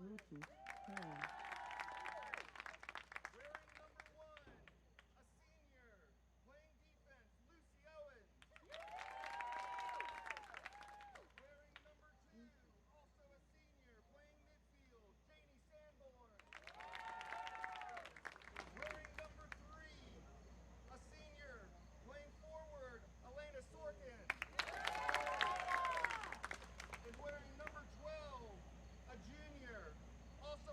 Bluetooth. Hmm. Wearing number 1, a senior, playing defense, Lucy Owens. Wearing number 2, also a senior, playing midfield, Janie Sanborn. Wearing number 3, a senior, playing forward, Elena Sorkin. And wearing number 12, a junior, also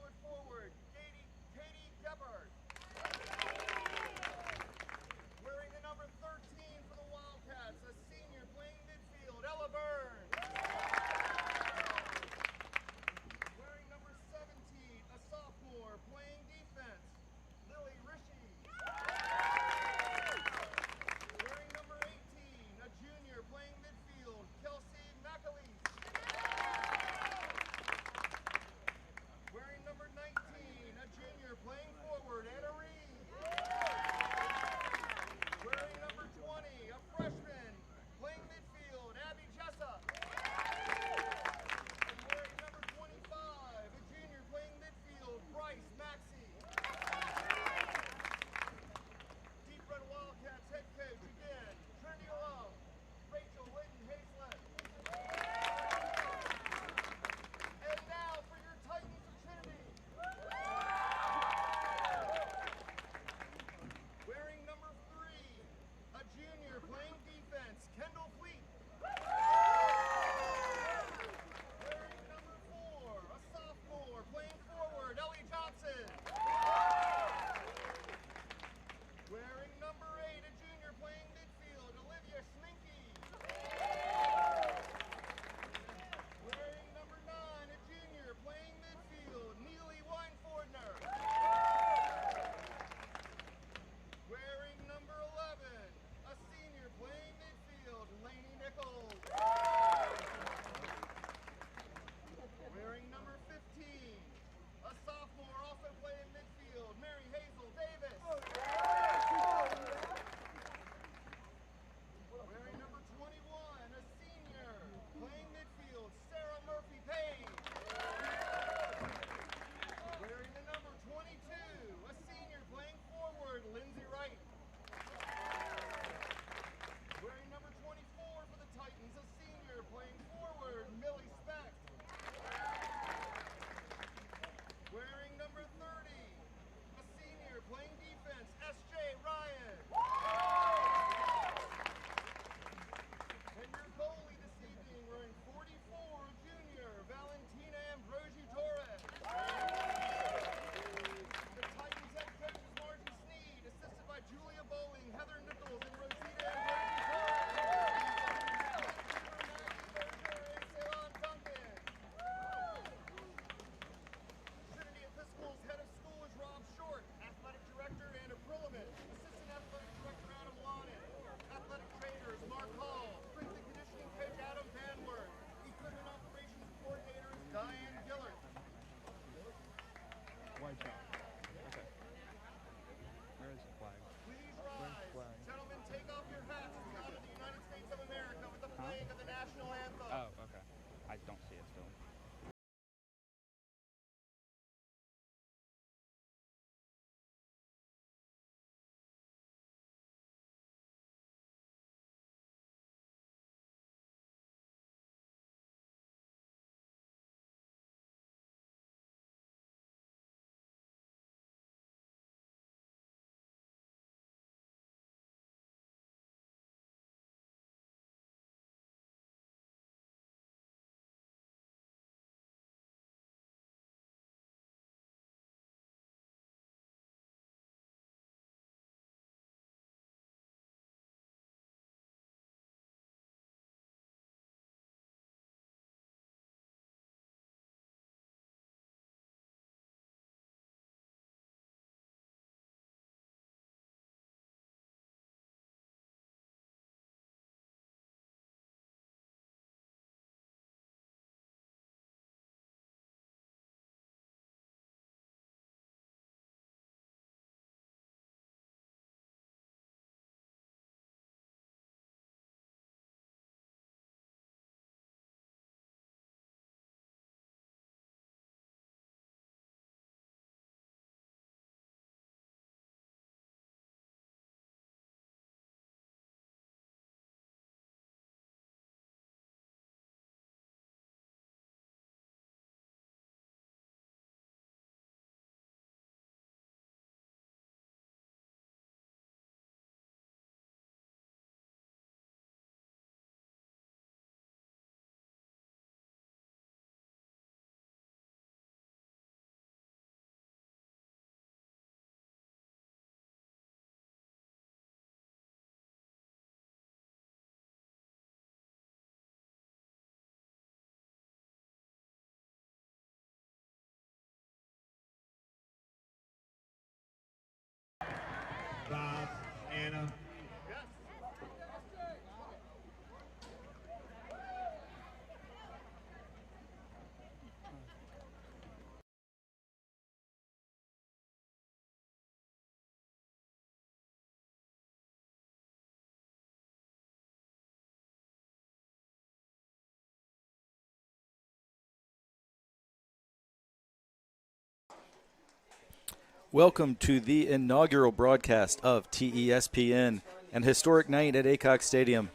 Welcome to the inaugural broadcast of TESPN, an historic night at Aycock Stadium,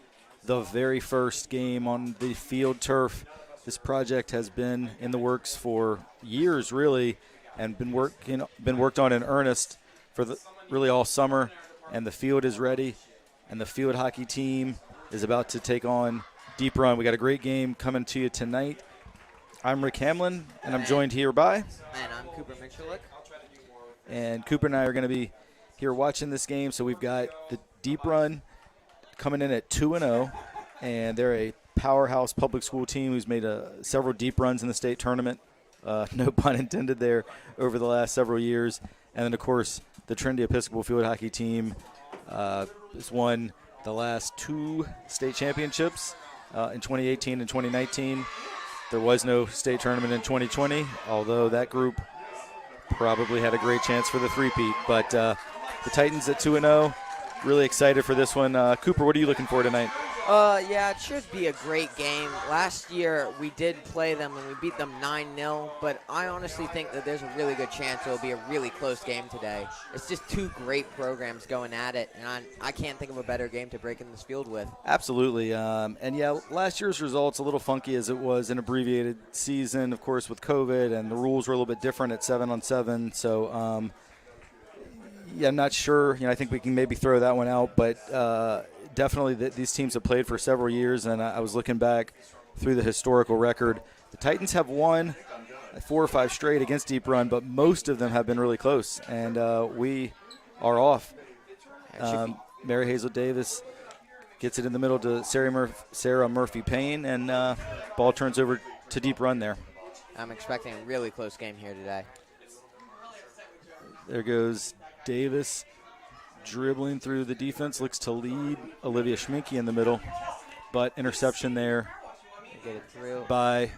the very first game on the field turf. This project has been in the works for years, really, and been worked on in earnest for really all summer, and the field is ready, and the field hockey team is about to take on Deep Run. We got a great game coming to you tonight. I'm Rick Hamlin, and I'm joined here by... And I'm Cooper Mitchelluk. And Cooper and I are going to be here watching this game. So we've got the Deep Run coming in at 2-0, and they're a powerhouse public school team who's made several deep runs in the state tournament. No pun intended there over the last several years. And then, of course, the Trinity Episcopal Field Hockey team has won the last 2 state championships in 2018 and 2019. There was no state tournament in 2020, although that group probably had a great chance for the three-peat. But the Titans at 2-0, really excited for this one. Cooper, what are you looking for tonight? Yeah, it should be a great game. Last year we did play them and we beat them 9-0, but I honestly think that there's a really good chance it'll be a really close game today. It's just 2 great programs going at it, and I can't think of a better game to break in this field with. Absolutely. And, yeah, last year's results a little funky as it was an abbreviated season, of course, with COVID, and the rules were a little bit different at 7-on-7. So, yeah, I'm not sure. I think we can maybe throw that one out, but definitely these teams have played for several years, and I was looking back through the historical record. The Titans have won 4 or 5 straight against Deep Run, but most of them have been really close, and we are off. Mary Hazel Davis gets it in the middle to Sarah Murphy Payne, and ball turns over to Deep Run there. I'm expecting a really close game here today. There goes Davis. Dribbling through the defense, looks to lead Olivia Schminke in the middle, but interception there Get it through by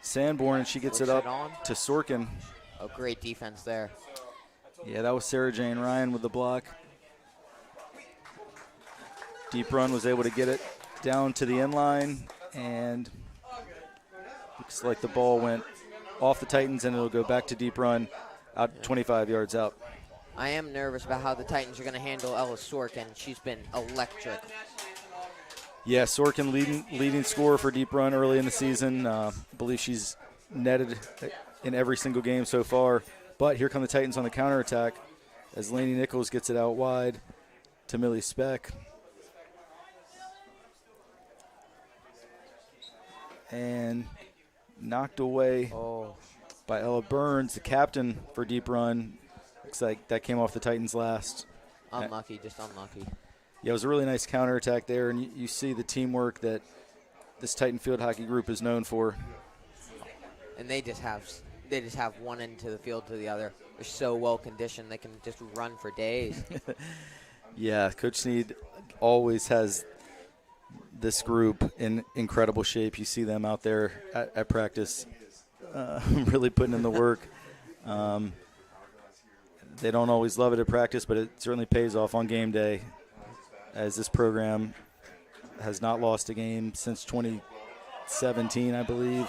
Sanborn, and she gets it up to Sorkin. Oh, great defense there. Yeah, that was Sarah Jane Ryan with the block. Deep Run was able to get it down to the end line, and looks like the ball went off the Titans, and it'll go back to Deep Run out 25 yards out. I am nervous about how the Titans are going to handle Ella Sorkin. She's been electric. Yeah, Sorkin leading scorer for Deep Run early in the season. I believe she's netted in every single game so far. But here come the Titans on the counterattack as Lainey Nichols gets it out wide to Millie Speck. And knocked away by Ella Burns, the captain for Deep Run. Looks like that came off the Titans last. Unlucky, just unlucky. Yeah, it was a really nice counterattack there, and you see the teamwork that this Titan field hockey group is known for. And they just have one end to the field to the other. They're so well conditioned they can just run for days. Yeah, Coach Sneed always has this group in incredible shape. You see them out there at practice, really putting in the work. They don't always love it at practice, but it certainly pays off on game day, as this program has not lost a game since 2017, I believe,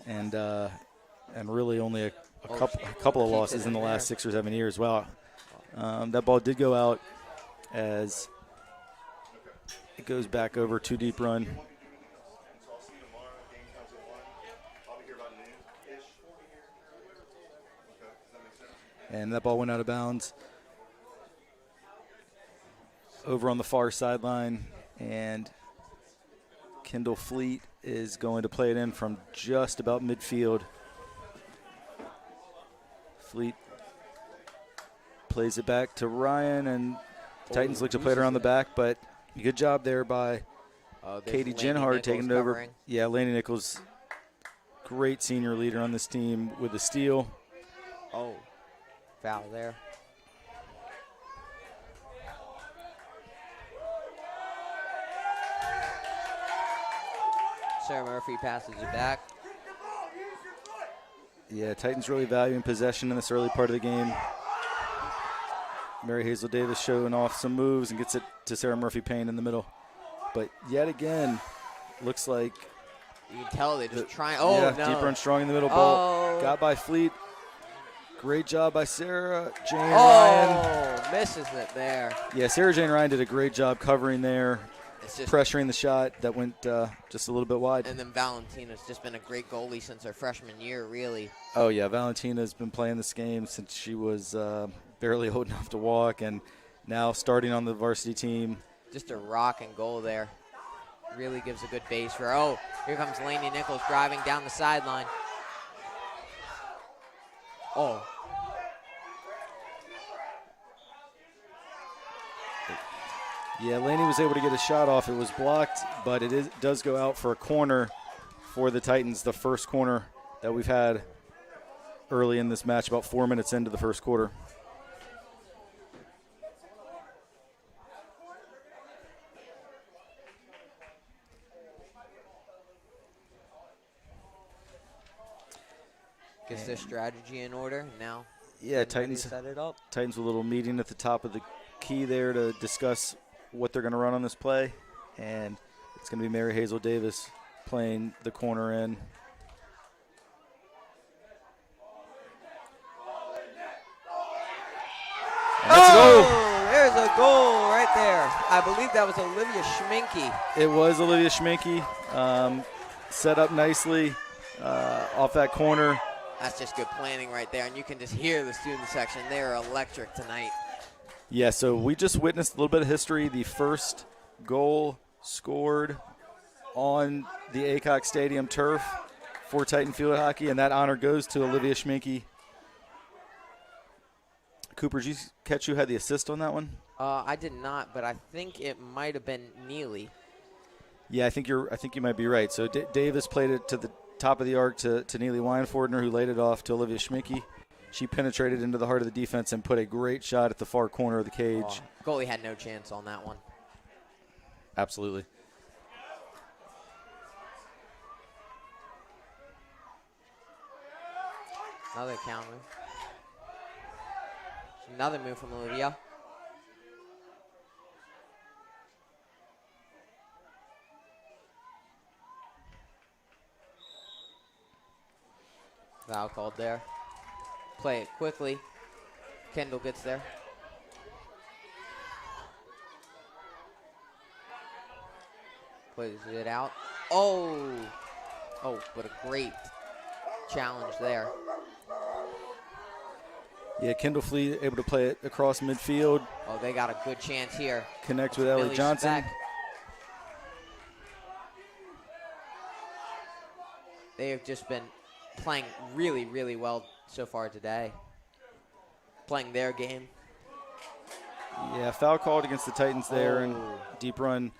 and really only a couple of losses in the last 6 or 7 years. Wow, that ball did go out as it goes back over to Deep Run. And that ball went out of bounds over on the far sideline. And Kendall Fleet is going to play it in from just about midfield. Fleet plays it back to Ryan, and Titans look to play it around the back, but good job there by Katie Ginhard taking it over. Yeah, Lainey Nichols, great senior leader on this team with the steal. Oh. Foul there. Sarah Murphy passes it back. Yeah, Titans really valuing possession in this early part of the game. Mary Hazel Davis showing off some moves and gets it to Sarah Murphy Payne in the middle. But yet again, looks like you can tell they're just trying. Oh, yeah, no. Deep Run strong in the middle. Ball got by Fleet. Great job by Sarah Jane Ryan. Oh, misses it there. Yeah, Sarah Jane Ryan did a great job covering there, It's just pressuring the shot that went just a little bit wide. And then Valentina's just been a great goalie since her freshman year, really. Oh, yeah, Valentina's been playing this game since she was barely old enough to walk, and now starting on the varsity team. Just a rock and goal there. Really gives a good base for, oh, here comes Lainey Nichols driving down the sideline. Oh. Yeah, Laney was able to get a shot off. It was blocked, but does go out for a corner for the Titans, the first corner that we've had early in this match, about 4 minutes into the first quarter. Gets their strategy in order. Now, yeah, getting ready to Titans set it up. Titans with a little meeting at the top of the key there to discuss what they're going to run on this play, and it's going to be Mary Hazel Davis playing the corner in. And that's a goal. There's a goal right there. I believe that was Olivia Schminke. It was Olivia Schminke, set up nicely off that corner. That's just good planning right there, and you can just hear the student section. They are electric tonight. Yeah, so we just witnessed a little bit of history. The first goal scored on the Aycock Stadium turf for Titan Field Hockey, and that honor goes to Olivia Schminke. Cooper, did you catch who had the assist on that one? I did not, but I think it might have been Neely. Yeah, I think you might be right. So Davis played it to the top of the arc to Neely Weinfordner, who laid it off to Olivia Schminke. She penetrated into the heart of the defense and put a great shot at the far corner of the cage. Oh, goalie had no chance on that one. Absolutely. Another counter. Another move from Olivia. Foul called there. Play it quickly. Kendall gets there. Plays it out. Oh! Oh, what a great challenge there. Yeah, Kendall Fleet able to play it across midfield. Oh, they got a good chance here. Connect with Ellie Millie Johnson. Speck. They have just been playing really, really well so far today. Playing their game. Yeah, foul called against the Titans there, and Oh. deep run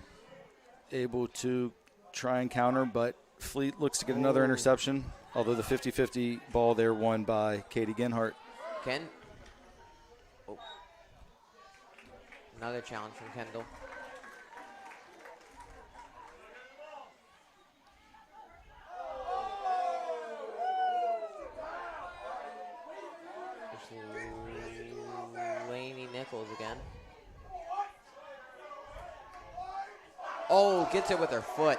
able to try and counter, but Fleet looks to get another interception, although the 50-50 ball there won by Katie Genhart. Ken. Oh. Another challenge from Kendall. Lainey Nichols again. Oh, gets it with her foot.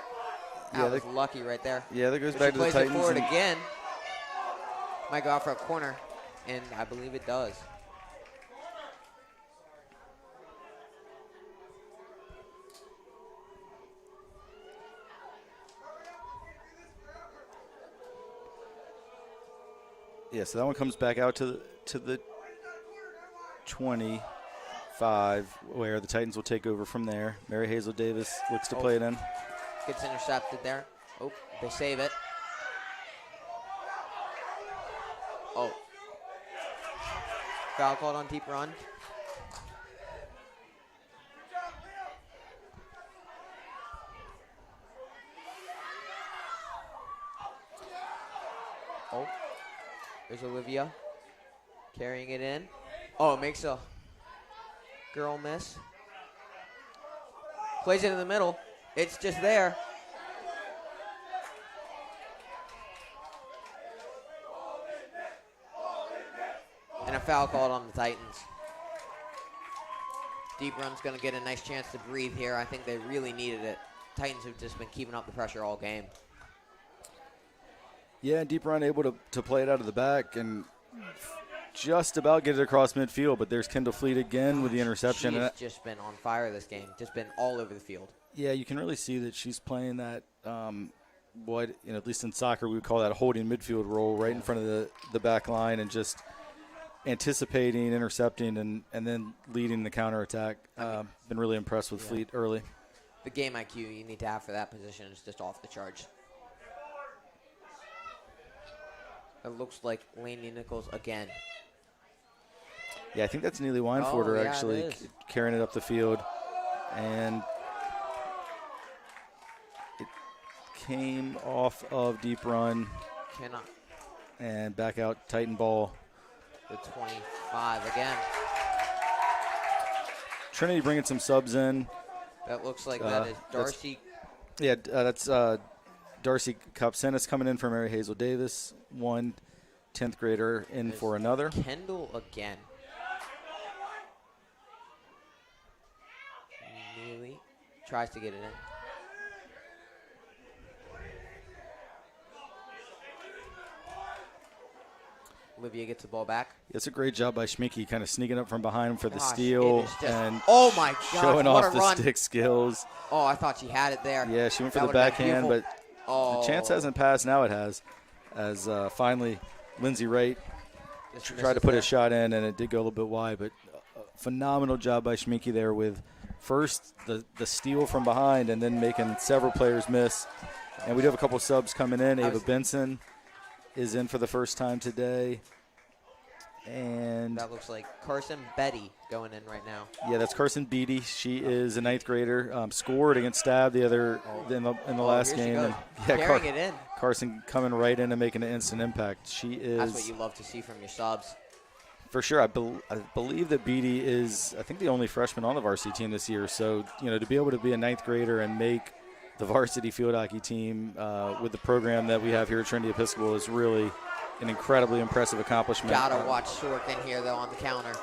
That Yeah, was lucky right there. Yeah, that goes If back she to the plays it Titans. forward and- again. Might go out for a corner, and I believe it does. Yeah, so that one comes back out to the 25, where the Titans will take over from there. Mary Hazel Davis looks to play it in. Gets intercepted there. Oh, they save it. Oh. Foul called on deep run. Oh. There's Olivia carrying it in. Oh, it makes a girl miss. Plays it in the middle. It's just there. And a foul called on the Titans. Deep run's going to get a nice chance to breathe here. I think they really needed it. Titans have just been keeping up the pressure all game. Yeah, deep run able to play it out of the back and just about get it across midfield, but there's Kendall Fleet again with the interception. She's just been on fire this game. Just been all over the field. Yeah, you can really see that she's playing that, at least in soccer we would call that a holding midfield role right in front of the back line and just anticipating, intercepting, and then leading the counterattack. Been really impressed with Fleet early. The game IQ you need to have for that position is just off the charts. It looks like Lainey Nichols again. Yeah, I think that's Neely Weinforder actually carrying it up the field. And it came off of deep run. And back out, Titan ball. The 25 again. Trinity bringing some subs in. That looks like that is Darcy. That's Darcy Kopsenis coming in for Mary Hazel Davis. 10th grader in for another. Kendall again. Neely tries to get it in. Olivia gets the ball back. It's a great job by Schminke, kind of sneaking up from behind for the steal and oh my gosh, showing what off a the run. stick skills. Oh, I thought she had it there. Yeah, she went for That the would've been backhand, but beautiful. the chance hasn't passed. Now it has, as finally Lindsay Wright tried to put a shot in, and it did go a little bit wide. But phenomenal job by Schminke there with first the steal from behind and then making several players miss. And we do have a couple subs coming in. Ava Benson is in for the first time today. And that looks like Carson Betty going in right now. Yeah, that's Carson Beatty. She is a 9th grader. Scored against Stab the other in the last game. And carrying it in. Carson coming right in and making an instant impact. She is. That's what you love to see from your subs. For sure. I believe that Beatty is, I think, the only freshman on the varsity team this year. So, to be able to be a 9th grader and make the varsity field hockey team with the program that we have here at Trinity Episcopal is really an incredibly impressive accomplishment. Gotta watch Sork in here, though, on the counter.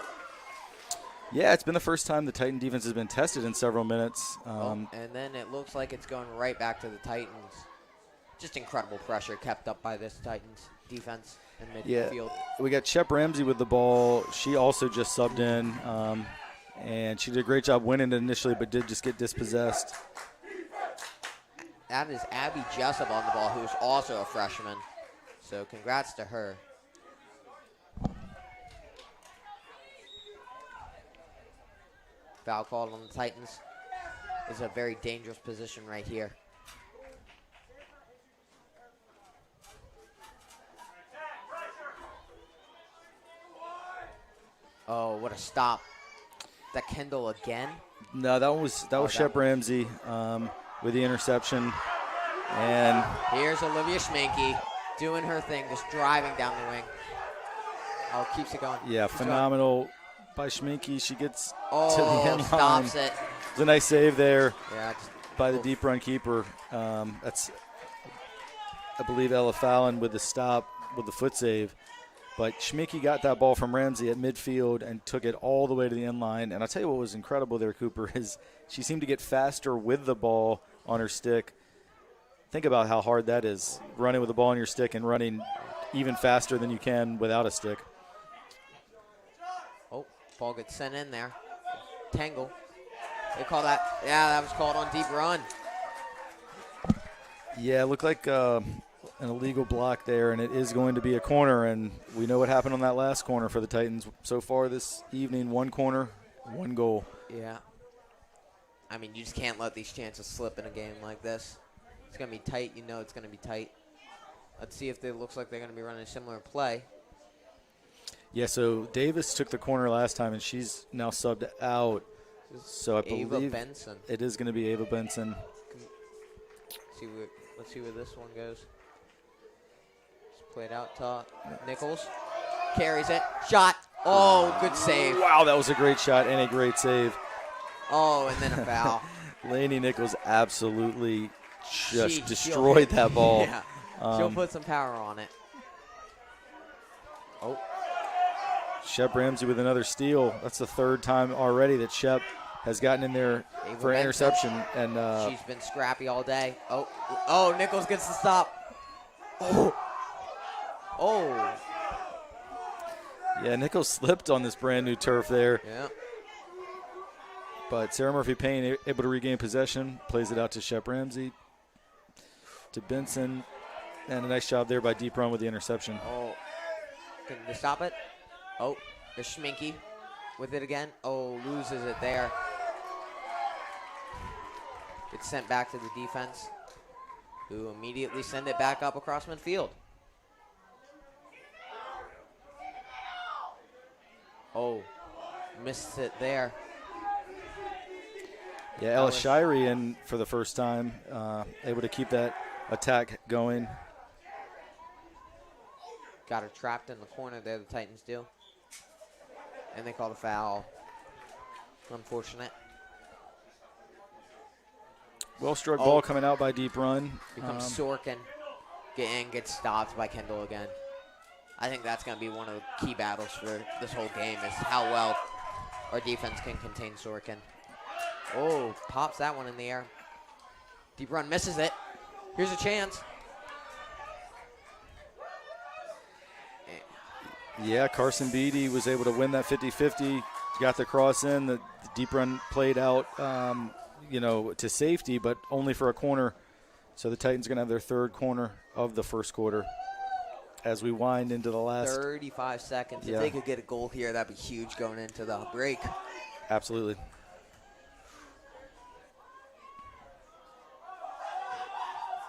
Yeah, it's been the first time the Titan defense has been tested in several minutes. And then it looks like it's going right back to the Titans. Just incredible pressure kept up by this Titans defense in midfield. Yeah, we got Shep Ramsey with the ball. She also just subbed in, and she did a great job winning it initially, but did just get dispossessed. That is Abby Jessup on the ball, who's also a freshman. So congrats to her. Foul called on the Titans. This is a very dangerous position right here. Oh, what a stop. That Kendall again? No, that was Shep Ramsey with the interception. And here's Olivia Schminke doing her thing, just driving down the wing. Oh, keeps it going. Yeah, keeps phenomenal by Schminke. She gets to Oh, the end line. stops it. It was a nice save there Yeah, by the deep run keeper. That's, I believe, Ella Fallon with the stop, with the foot save. But Schminke got that ball from Ramsey at midfield and took it all the way to the end line. And I'll tell you what was incredible there, Cooper, is she seemed to get faster with the ball on her stick. Think about how hard that is, running with the ball on your stick and running even faster than you can without a stick. Oh, ball gets sent in there. Tangle. They call that, yeah, that was called on deep run. Yeah, it looked like an illegal block there, and it is going to be a corner. And we know what happened on that last corner for the Titans so far this evening. 1 corner, 1 goal. Yeah. I mean, you just can't let these chances slip in a game like this. It's going to be tight. You know it's going to be tight. Let's see if it looks like they're going to be running a similar play. Yeah, so Davis took the corner last time, and she's now subbed out. So I believe Benson. It is going to be Ava Benson. Let's see where this one goes. Just play it out to Nichols. Carries it. Shot. Oh, good save. Wow, that was a great shot and a great save. Oh, and then a foul. Lainey Nichols absolutely just destroyed that ball. Yeah, she'll put some power on it. Oh. Shep Ramsey with another steal. That's the 3rd time already that Shep has gotten in there for an interception. And she's been scrappy all day. Oh, Nichols gets the stop. Oh. Yeah, Nichols slipped on this brand new turf there. Yeah. But Sarah Murphy-Payne able to regain possession, plays it out to Shep Ramsey, to Benson, and a nice job there by Deep Run with the interception. Oh, can they stop it? Oh, there's Schminke with it again. Oh, loses it there. It's sent back to the defense, who immediately send it back up across midfield. Oh, missed it there. Yeah, Ellis Shirey in for the first time, able to keep that attack going. Got her trapped in the corner there, the Titans do. And they call the foul. Unfortunate. Well-struck ball coming out by Deep Run. Here comes Sorkin. Gets stopped by Kendall again. I think that's going to be one of the key battles for this whole game is how well our defense can contain Sorkin. Oh, pops that one in the air. Deep Run misses it. Here's a chance. Yeah, Carson Beatty was able to win that 50-50. Got the cross in. The Deep Run played out, to safety, but only for a corner. So the Titans are going to have their third corner of the first quarter as we wind into the last 35 seconds. Yeah. If they could get a goal here, that'd be huge going into the break. Absolutely.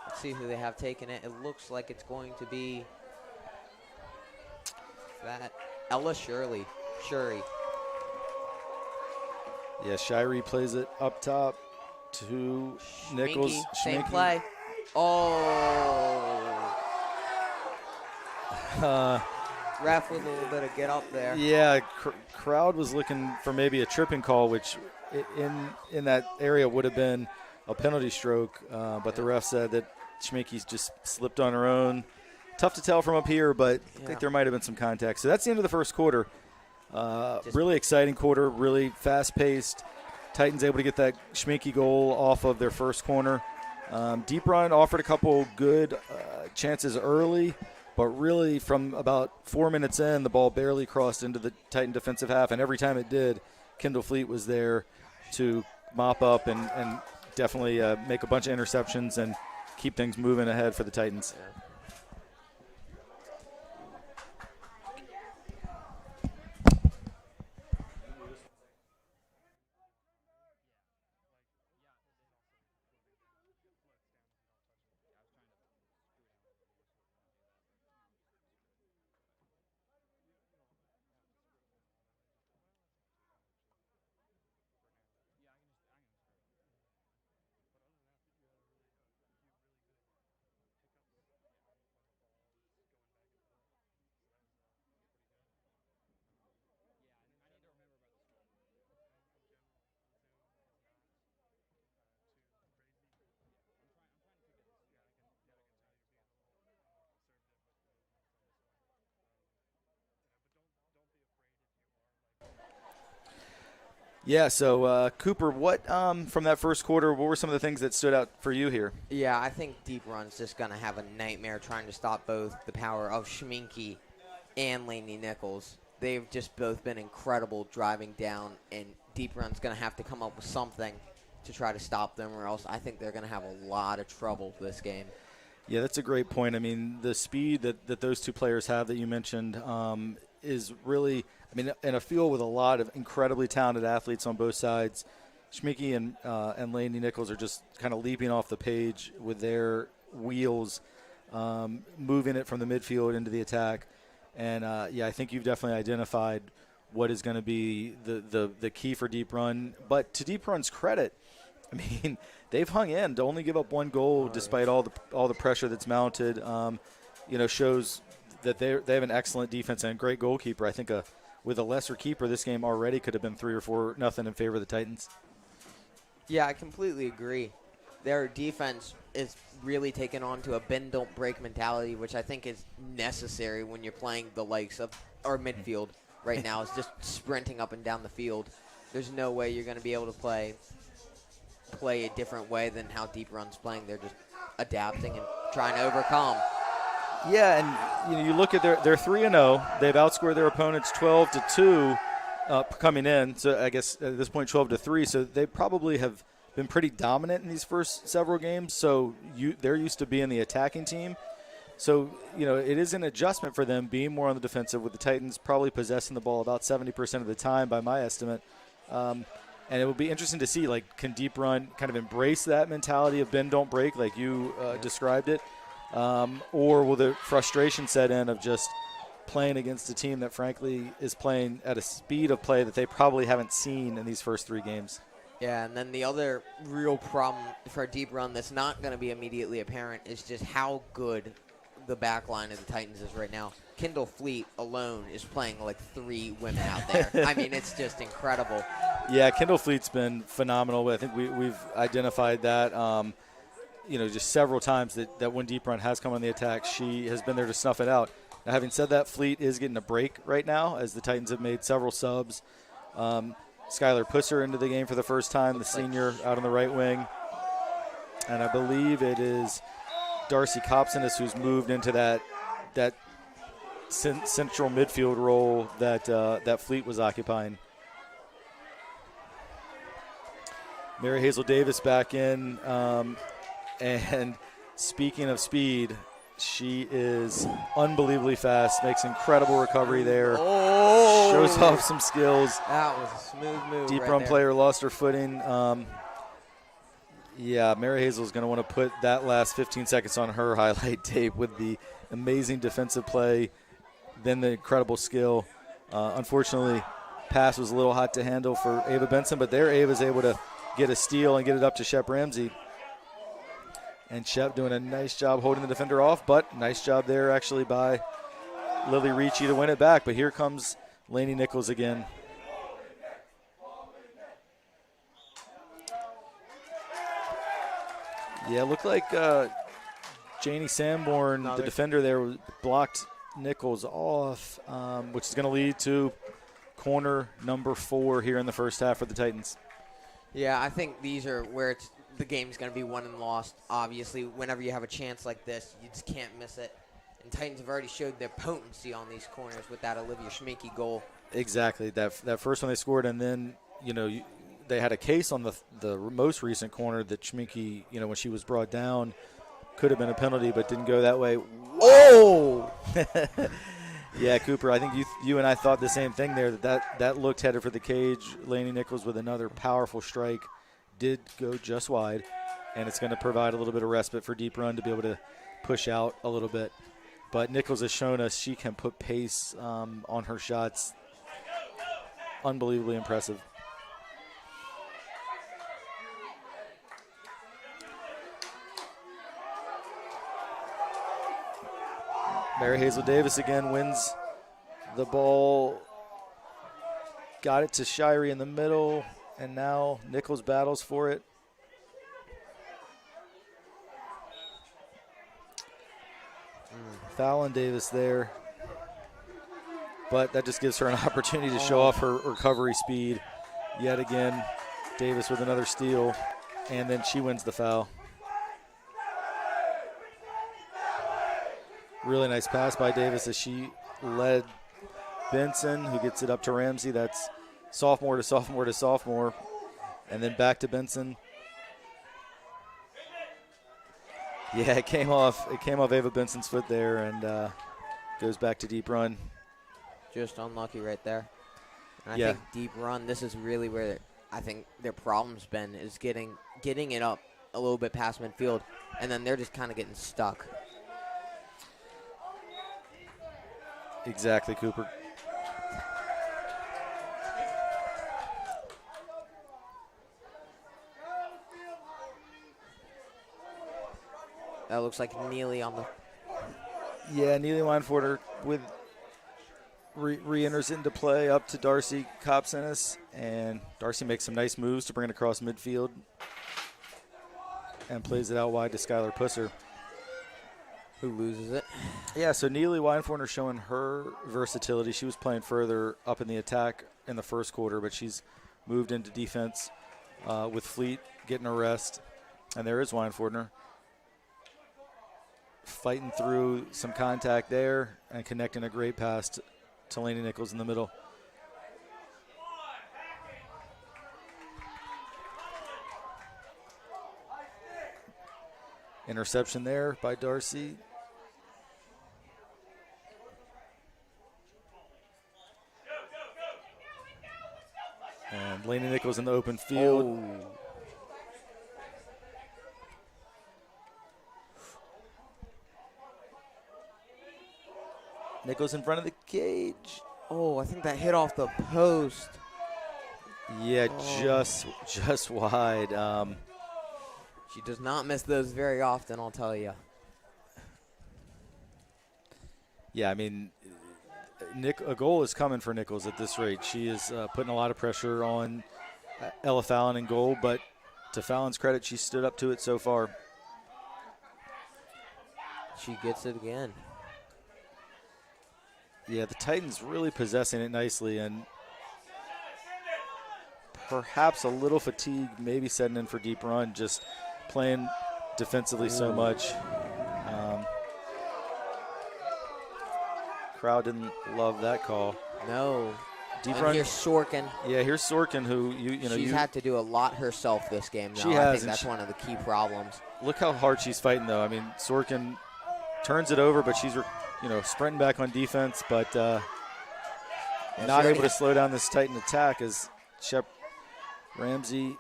Let's see who they have taking it. It looks like it's going to be that Ella Shirley. Yeah, Shirey plays it up top to Nichols. Same Schminke. play. Oh. Ref with a little bit of get up there. Yeah, crowd was looking for maybe a tripping call, which in that area would have been a penalty stroke, but the ref said that Schminke's just slipped on her own. Tough to tell from up here, but I think there might have been some contact. So that's the end of the first quarter. Really exciting quarter, really fast-paced. Titans able to get that Schminke goal off of their first corner. Deep Run offered a couple good chances early, but really from about 4 minutes in, the ball barely crossed into the Titan defensive half, and every time it did, Kendall Fleet was there to mop up and definitely make a bunch of interceptions and keep things moving ahead for the Titans. Yeah. Yeah, so Cooper, what from that first quarter, what were some of the things that stood out for you here? Yeah, I think Deep Run's just going to have a nightmare trying to stop both the power of Schminke and Lainey Nichols. They've just both been incredible driving down, and Deep Run's going to have to come up with something to try to stop them, or else I think they're going to have a lot of trouble this game. Yeah, that's a great point. I mean, the speed that those two players have that you mentioned is really, in a field with a lot of incredibly talented athletes on both sides, Schminke and Lainey Nichols are just kind of leaping off the page with their wheels, moving it from the midfield into the attack. And, I think you've definitely identified what is going to be the key for Deep Run. But to Deep Run's credit, they've hung in to only give up one goal despite all the pressure that's mounted. Shows that they have an excellent defense and a great goalkeeper. I think with a lesser keeper, this game already could have been 3 or 4-0 in favor of the Titans. Yeah, I completely agree. Their defense is really taken on to a bend don't break mentality, which I think is necessary when you're playing the likes of our midfield right now. Is just sprinting up and down the field. There's no way you're going to be able to play a different way than how Deep Run's playing. They're just adapting and trying to overcome. Yeah, and you look at they're 3-0. They've outscored their opponents 12-2 coming in. So I guess at this point 12-3. So they probably have been pretty dominant in these first several games. So they're used to being the attacking team. So it is an adjustment for them being more on the defensive, with the Titans probably possessing the ball about 70% of the time by my estimate. And it will be interesting to see, like, can Deep Run kind of embrace that mentality of bend, don't break, like you described it, or will the frustration set in of just playing against a team that, frankly, is playing at a speed of play that they probably haven't seen in these first 3 games? Yeah, and then the other real problem for Deep Run that's not going to be immediately apparent is just how good the back line of the Titans is right now. Kendall Fleet alone is playing like 3 women out there. I mean, it's just incredible. Yeah, Kendall Fleet's been phenomenal. I think we've identified that, just several times that when Deep Run has come on the attack, she has been there to snuff it out. Now, having said that, Fleet is getting a break right now as the Titans have made several subs. Skylar Pusser into the game for the first time, the senior out on the right wing. And I believe it is Darcy Copsonis who's moved into that central midfield role that Fleet was occupying. Mary Hazel Davis back in, and speaking of speed, she is unbelievably fast, makes incredible recovery there, shows off some skills. That was a smooth move. Deep right run there. player lost her footing. Mary Hazel's going to want to put that last 15 seconds on her highlight tape with the amazing defensive play, then the incredible skill. Unfortunately, pass was a little hot to handle for Ava Benson, but there Ava's able to get a steal and get it up to Shep Ramsey. And Shep doing a nice job holding the defender off, but nice job there actually by Lily Ricci to win it back. But here comes Lainey Nichols again. Yeah, it looked like Janie Sanborn, the defender there, blocked Nichols off, which is going to lead to corner number 4 here in the first half for the Titans. Yeah, I think these are where the game's going to be won and lost. Obviously, whenever you have a chance like this, you just can't miss it. And Titans have already showed their potency on these corners with that Olivia Schminke goal. Exactly. That first one they scored, and then, they had a case on the most recent corner that Schminke, when she was brought down, could have been a penalty, but didn't go that way. Oh! Yeah, Cooper, I think you and I thought the same thing there, that looked headed for the cage. Lainey Nichols with another powerful strike did go just wide, and it's going to provide a little bit of respite for Deep Run to be able to push out a little bit. But Nichols has shown us she can put pace on her shots. Unbelievably impressive. Mary Hazel Davis again wins the ball. Got it to Shirey in the middle, and now Nichols battles for it. Foul on Davis there. But that just gives her an opportunity to show off her recovery speed. Yet again, Davis with another steal, and then she wins the foul. Really nice pass by Davis as she led Benson, who gets it up to Ramsey. That's sophomore to sophomore to sophomore. And then back to Benson. Yeah, it came off Ava Benson's foot there and goes back to Deep Run. Just unlucky right there. And I Yeah. think Deep Run, this is really where I think their problem's been, is getting it up a little bit past midfield, and then they're just kind of getting stuck. Exactly, Cooper. That looks like Neely on the... Yeah, Neely Weinforder with re-enters into play up to Darcy Copsonis, and Darcy makes some nice moves to bring it across midfield and plays it out wide to Skylar Pusser, who loses it. Yeah, so Neely Weinforder showing her versatility. She was playing further up in the attack in the first quarter, but she's moved into defense with Fleet getting a rest. And there is Weinforder. fighting through some contact there and connecting a great pass to Laney Nichols in the middle. Interception there by Darcy. And Laney Nichols in the open field. Oh. Nichols in front of the cage. Oh, I think that hit off the post. Yeah, Oh. just wide. She does not miss those very often, I'll tell you. Yeah, I mean, a goal is coming for Nichols at this rate. She is putting a lot of pressure on Ella Fallon in goal, but to Fallon's credit, she stood up to it so far. She gets it again. Yeah, the Titans really possessing it nicely, and perhaps a little fatigue maybe setting in for deep run, just playing defensively so much. Crowd didn't love that call. No. Deep And run. here's Sorkin. Yeah, here's Sorkin, who She's had to do a lot herself this game, though. She I has, think and that's one of the key problems. look how hard she's fighting, though. I mean, Sorkin turns it over, but she's sprinting back on defense, but not able to slow down this Titan attack as Shep Ramsey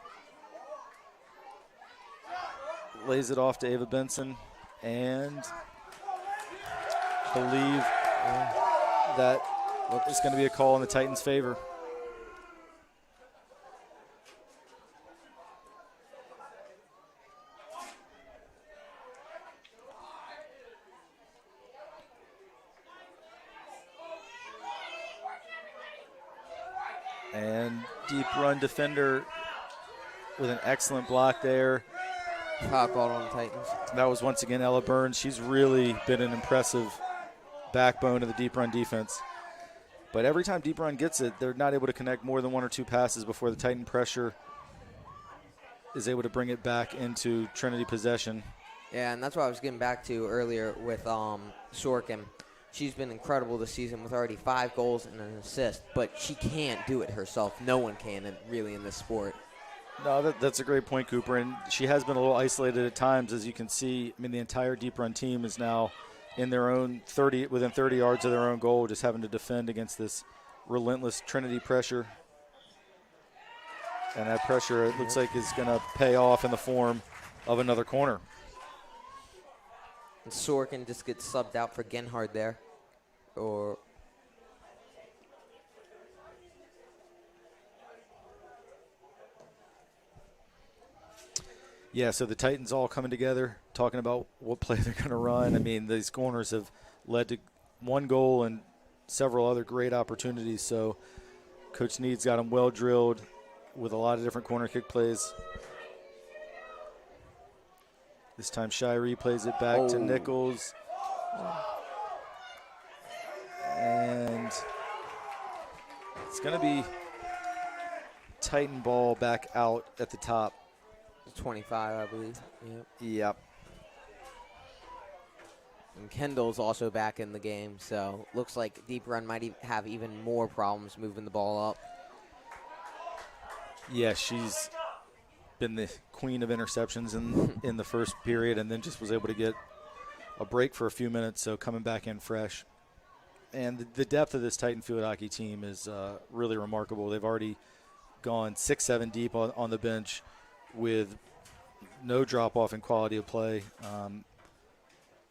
lays it off to Ava Benson, and believe that it's going to be a call in the Titans' favor. And deep run defender with an excellent block there. Foul called on the Titans. That was once again Ella Burns. She's really been an impressive backbone of the deep run defense. But every time deep run gets it, they're not able to connect more than one or two passes before the Titan pressure is able to bring it back into Trinity possession. Yeah, and that's what I was getting back to earlier with Sorkin. She's been incredible this season with already 5 goals and an assist, but she can't do it herself. No one can, really, in this sport. No, that's a great point, Cooper. And she has been a little isolated at times, as you can see. I mean, the entire deep run team is now in their own within 30 yards of their own goal, just having to defend against this relentless Trinity pressure. And that pressure, it looks like, is going to pay off in the form of another corner. And Sorkin just gets subbed out for Genhard there. Yeah, so the Titans all coming together, talking about what play they're going to run. I mean, these corners have led to 1 goal and several other great opportunities. So Coach Need's got them well drilled with a lot of different corner kick plays. This time Shiree plays it back to Nichols. And it's going to be Titan ball back out at the top. 25, I believe. Yep. Yep. And Kendall's also back in the game, so looks like Deep Run might have even more problems moving the ball up. Yeah, she's been the queen of interceptions in the first period, and then just was able to get a break for a few minutes, so coming back in fresh. And the depth of this Titan field hockey team is really remarkable. They've already gone 6-7 deep on the bench with no drop-off in quality of play,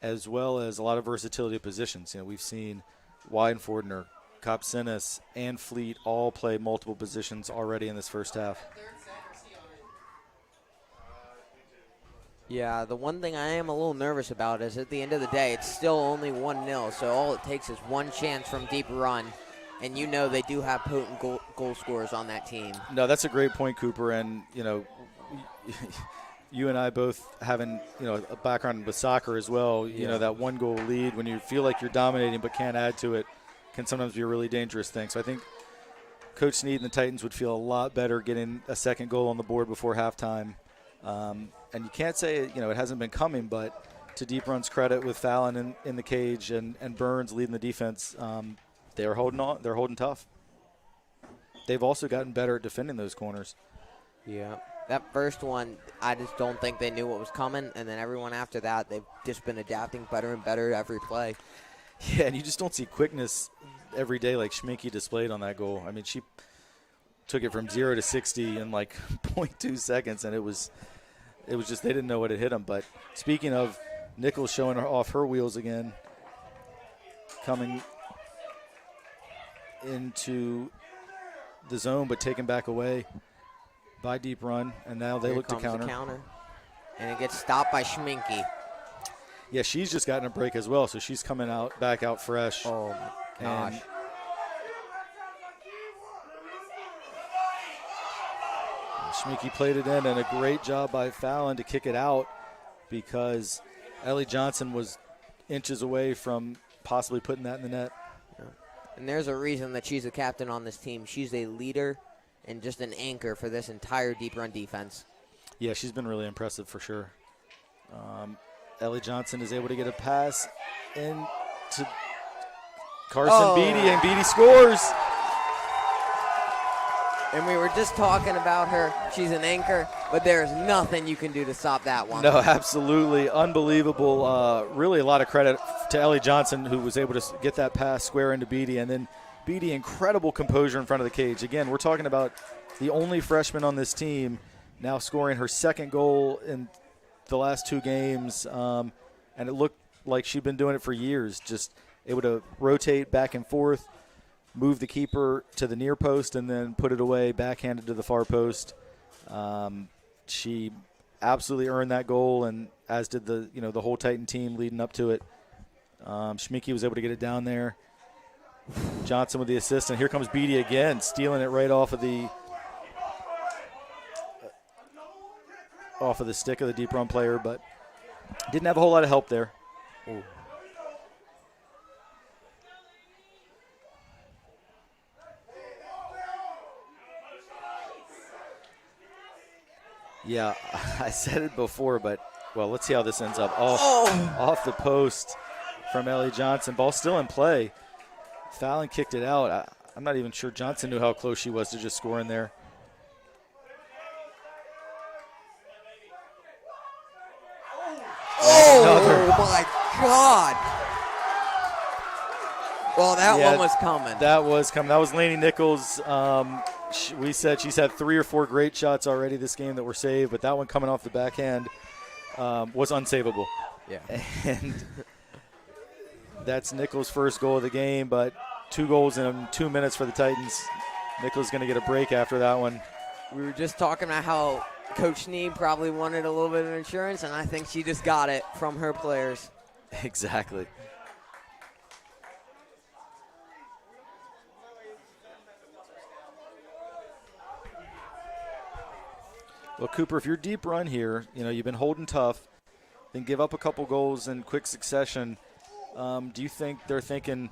as well as a lot of versatility of positions. You know, we've seen Weidenfordner, Kopsinis, and Fleet all play multiple positions already in this first half. Yeah, the one thing I am a little nervous about is at the end of the day, it's still only 1-0, so all it takes is one chance from Deep Run, and you know they do have potent goal scorers on that team. No, that's a great point, Cooper, and, you know, you and I both having, a background with soccer as well, you know, that 1-goal lead when you feel like you're dominating but can't add to it can sometimes be a really dangerous thing. So I think Coach Snead and the Titans would feel a lot better getting a second goal on the board before halftime. And you can't say, it hasn't been coming, but to Deep Run's credit, with Fallon in the cage and Burns leading the defense, they're holding on. They're holding tough. They've also gotten better at defending those corners. Yeah. That first one, I just don't think they knew what was coming, and then everyone after that, they've just been adapting better and better every play. Yeah, and you just don't see quickness every day like Schminke displayed on that goal. I mean, she took it from 0 to 60 in like 0.2 seconds, and it was just they didn't know what had hit them. But speaking of Nichols showing her off her wheels again, coming into the zone but taken back away by Deep Run, and now they look to counter. And it gets stopped by Schminke. Yeah, she's just gotten a break as well, so she's coming back out fresh. Oh, my gosh. And Schminke played it in, and a great job by Fallon to kick it out, because Ellie Johnson was inches away from possibly putting that in the net. And there's a reason that she's a captain on this team. She's a leader and just an anchor for this entire Deep Run defense. Yeah, she's been really impressive for sure. Ellie Johnson is able to get a pass into Carson Beatty, and Beatty scores. And we were just talking about her. She's an anchor, but there's nothing you can do to stop that one. No, absolutely. Unbelievable. Really a lot of credit to Ellie Johnson, who was able to get that pass square into Beatty. And then Beatty, incredible composure in front of the cage. Again, we're talking about the only freshman on this team now scoring her second goal in the last 2 games. And it looked like she'd been doing it for years, just able to rotate back and forth, move the keeper to the near post, and then put it away, backhanded to the far post. She absolutely earned that goal, and as did the whole Titan team leading up to it. Schminke was able to get it down there. Johnson with the assist, and here comes Beatty again, stealing it right off of the stick of the Deep Run player, but didn't have a whole lot of help there. Ooh. Yeah, I said it before, but, well, let's see how this ends up. Off the post from Ellie Johnson. Ball still in play. Fallon kicked it out. I'm not even sure Johnson knew how close she was to just scoring there. Oh, my God. Well, that one was coming. That was coming. That was Lainey Nichols. We said she's had 3 or 4 great shots already this game that were saved, but that one coming off the backhand was unsavable. Yeah. And that's Nichols' first goal of the game, but 2 goals in 2 minutes for the Titans. Nichols going to get a break after that one. We were just talking about how Coach Sneed probably wanted a little bit of insurance, and I think she just got it from her players. Exactly. Well, Cooper, if you're Deep Run here, you've been holding tough, then give up a couple goals in quick succession. Do you think they're thinking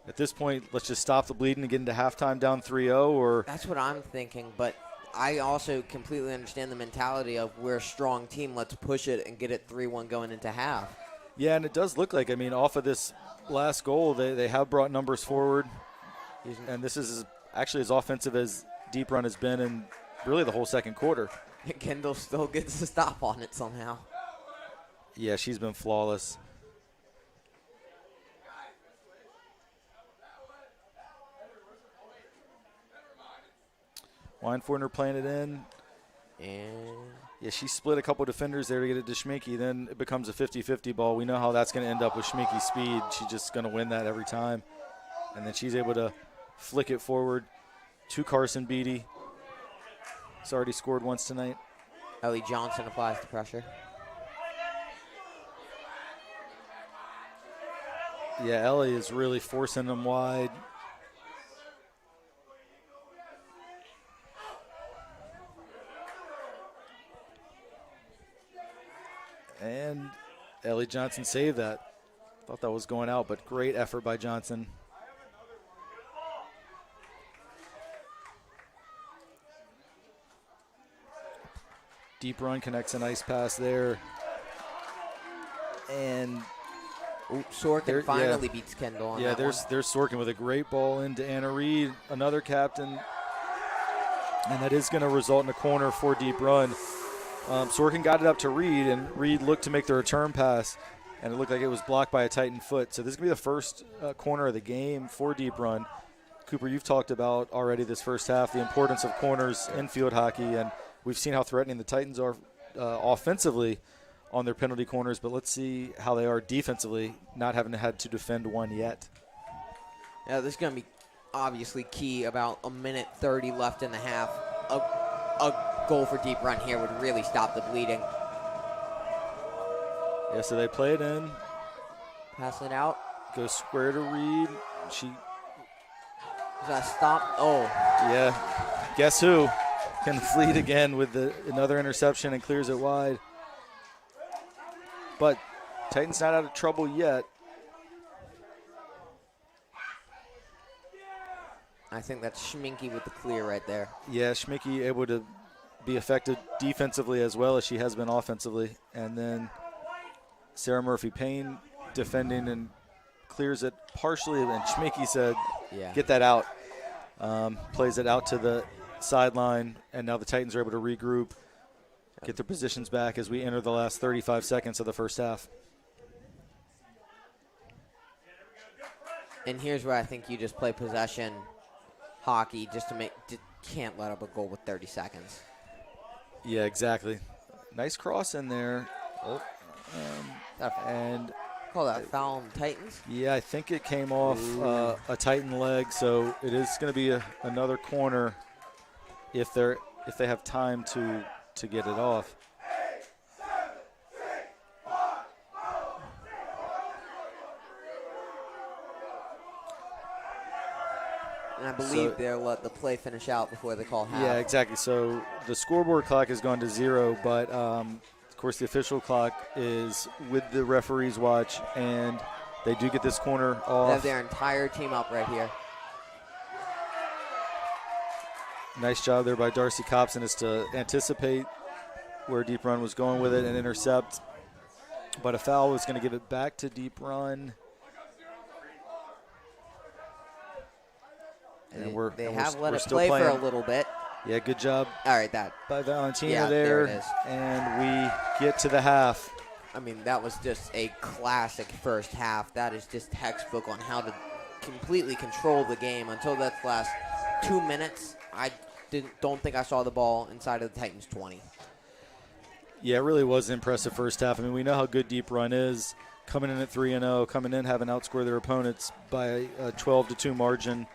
at this point, let's just stop the bleeding and get into halftime down 3-0? Or that's what I'm thinking, but I also completely understand the mentality of we're a strong team, let's push it and get it 3-1 going into half. Yeah, and it does look like, off of this last goal, they have brought numbers forward, and this is actually as offensive as Deep Run has been in really the whole second quarter. Kendall still gets the stop on it somehow. Yeah, she's been flawless. Weinfortner playing it in. And yeah, she split a couple defenders there to get it to Schminke. Then it becomes a 50-50 ball. We know how that's going to end up with Schminke's speed. She's just going to win that every time. And then she's able to flick it forward to Carson Beatty. He's already scored once tonight. Ellie Johnson applies the pressure. Yeah, Ellie is really forcing them wide. And Ellie Johnson saved that. Thought that was going out, but great effort by Johnson. Deep Run connects a nice pass there. And Sorkin finally beats Kendall on that there's Sorkin with a great ball into Anna Reed, another captain. And that is going to result in a corner for deep run. Sorkin got it up to Reed, and Reed looked to make the return pass, and it looked like it was blocked by a Titan foot. So this is going to be the first corner of the game for deep run. Cooper, you've talked about already this first half the importance of corners in field hockey, and we've seen how threatening the Titans are offensively on their penalty corners, but let's see how they are defensively, not having had to defend one yet. Yeah, this is going to be obviously key. About a minute 30 left in the half. A goal for deep run here would really stop the bleeding. Yeah, so they play it in. Pass it out. Goes square to Reed. She... Is that stop? Oh. Yeah. Guess who can fleet again with another interception and clears it wide. But Titans not out of trouble yet. I think that's Schminke with the clear right there. Yeah, Schminke able to be effective defensively as well as she has been offensively. And then Sarah Murphy-Payne defending and clears it partially. And Schminke said, get that out. Plays it out to the sideline. And now the Titans are able to regroup, get their positions back as we enter the last 35 seconds of the first half. And here's where I think you just play possession hockey just to can't let up a goal with 30 seconds. Yeah, exactly. Nice cross in there. And call that foul on the Titans? Yeah, I think it came off a Titan leg, so it is going to be another corner if they have time to get it off. And I believe they'll let the play finish out before they call half. Yeah, exactly. So the scoreboard clock has gone to 0, but of course the official clock is with the referee's watch, and they do get this corner off. They have their entire team up right here. Nice job there by Darcy Copson is to anticipate where Deep Run was going with it and intercept. But a foul was going to give it back to Deep Run. And they have let it still play playing for a little bit. Yeah, good job. All right, that by Valentina yeah, there. it is. And we get to the half. I mean, that was just a classic first half. That is just textbook on how to completely control the game until that last 2 minutes. I don't think I saw the ball inside of the Titans' 20. Yeah, it really was an impressive first half. I mean, we know how good Deep Run is. Coming in at 3-0, coming in having outscored their opponents by a 12-2 margin.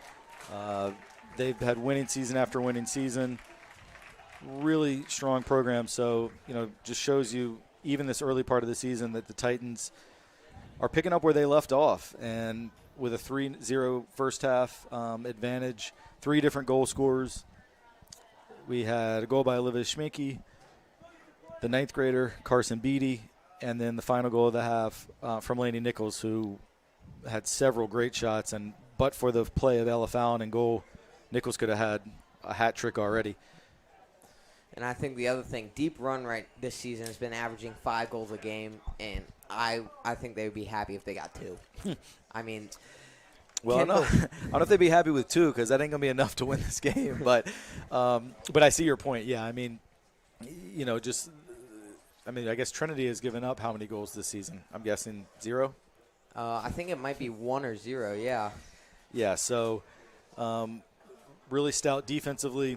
They've had winning season after winning season. Really strong program. So, just shows you, even this early part of the season, that the Titans are picking up where they left off. And with a 3-0 first half advantage, 3 different goal scorers. We had a goal by Olivia Schminke, the 9th grader, Carson Beatty, and then the final goal of the half from Lainey Nichols, who had several great shots. But for the play of Ella Fallon in goal, Nichols could have had a hat trick already. And I think the other thing, Deep Run this season has been averaging 5 goals a game, and I think they would be happy if they got 2. I mean, well, I don't know if they'd be happy with 2 because that ain't gonna be enough to win this game. But I see your point. Yeah, I mean, I guess Trinity has given up how many goals this season? I'm guessing 0. I think it might be 1 or 0. Yeah. Yeah. So, really stout defensively.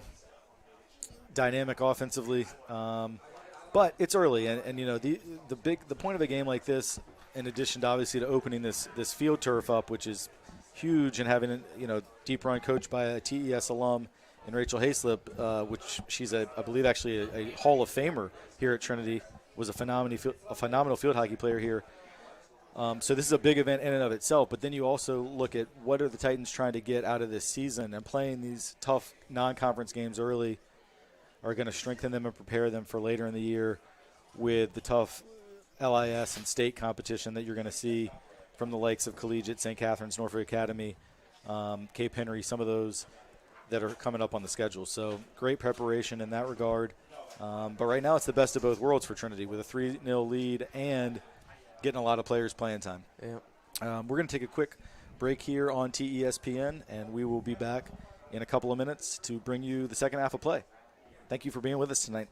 Dynamic offensively, but it's early, and the point of a game like this, in addition to obviously to opening this field turf up, which is huge, and having Deep Run coached by a TES alum in Rachel Hayslip, which she's I believe actually a Hall of Famer here at Trinity, was a phenomenal field hockey player here. So this is a big event in and of itself, but then you also look at what are the Titans trying to get out of this season, and playing these tough non-conference games early are going to strengthen them and prepare them for later in the year with the tough LIS and state competition that you're going to see from the likes of Collegiate, St. Catherine's, Norfolk Academy, Cape Henry, some of those that are coming up on the schedule. So great preparation in that regard. But right now it's the best of both worlds for Trinity with a 3-0 lead and getting a lot of players playing time. Yeah. We're going to take a quick break here on TESPN, and we will be back in a couple of minutes to bring you the second half of play. Thank you for being with us tonight.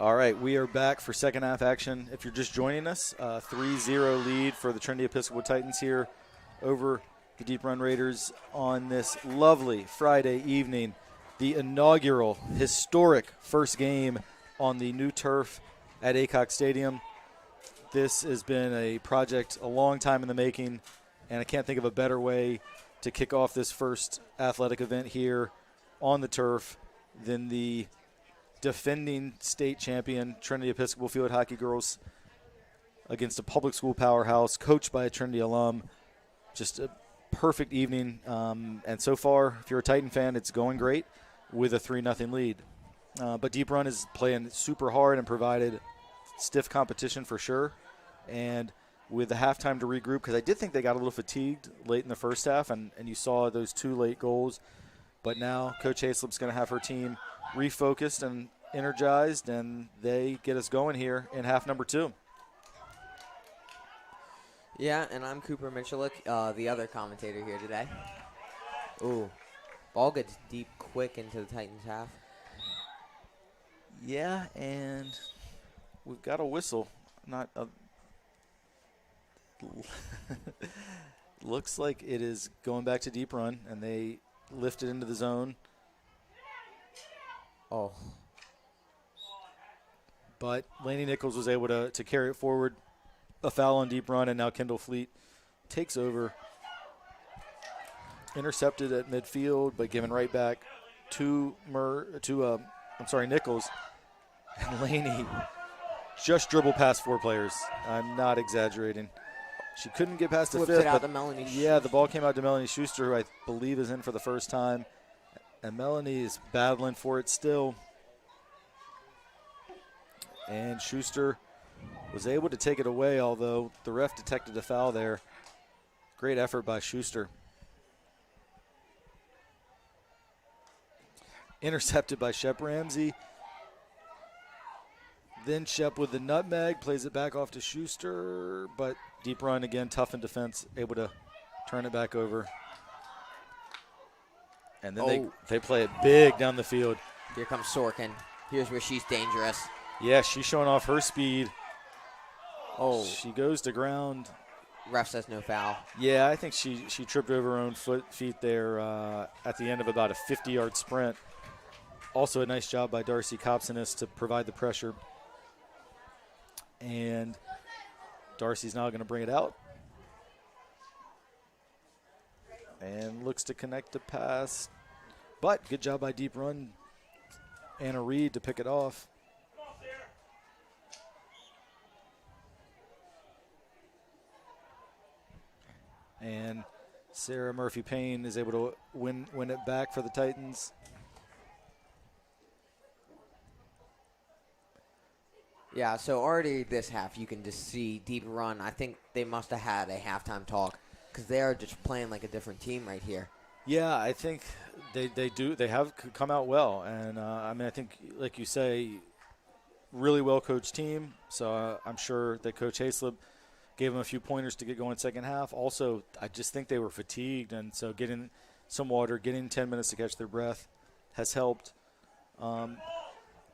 All right, we are back for second half action. If you're just joining us, 3-0 lead for the Trinity Episcopal Titans here over the Deep Run Raiders on this lovely Friday evening. The inaugural, historic first game on the new turf at Aycock Stadium. This has been a project a long time in the making, and I can't think of a better way to kick off this first athletic event here on the turf than the defending state champion Trinity Episcopal Field Hockey Girls against a public school powerhouse coached by a Trinity alum. Just a perfect evening, and so far, if you're a Titan fan, it's going great with a 3-0 lead. But Deep Run is playing super hard and provided stiff competition for sure. And with the halftime to regroup, because I did think they got a little fatigued late in the first half, and you saw those 2 late goals. But now Coach Hayslip's going to have her team refocused and energized, and they get us going here in half number 2. Yeah, and I'm Cooper Michelik, the other commentator here today. Ooh, ball gets deep quick into the Titans half. Yeah, and we've got a whistle. Not a looks like it is going back to Deep Run, and they lift it into the zone. Oh. But Laney Nichols was able to carry it forward. A foul on Deep Run, and now Kendall Fleet takes over. Intercepted at midfield, but given right back to Nichols. And Laney just dribbled past 4 players. I'm not exaggerating. She couldn't get past the Flips fifth. it out to Melanie. Yeah, the ball came out to Melanie Schuster, who I believe is in for the first time. And Melanie is battling for it still. And Schuster was able to take it away, although the ref detected a foul there. Great effort by Schuster. Intercepted by Shep Ramsey. Then Shep with the nutmeg, plays it back off to Schuster, but Deep Run again, tough in defense, able to turn it back over. And then they play it big down the field. Here comes Sorkin. Here's where she's dangerous. Yeah, she's showing off her speed. Oh. She goes to ground. Ref says no foul. Yeah, I think she tripped over her own feet there at the end of about a 50-yard sprint. Also a nice job by Darcy Kopsonis to provide the pressure. And Darcy's now going to bring it out. And looks to connect the pass. But good job by Deep Run. Anna Reed to pick it off. And Sarah Murphy-Payne is able to win it back for the Titans. Yeah, so already this half you can just see Deep Run. I think they must have had a halftime talk because they are just playing like a different team right here. Yeah, I think they do. They have come out well. And, I think, like you say, really well-coached team. So I'm sure that Coach Hayslip gave them a few pointers to get going second half. Also, I just think they were fatigued, and so getting some water, getting 10 minutes to catch their breath has helped.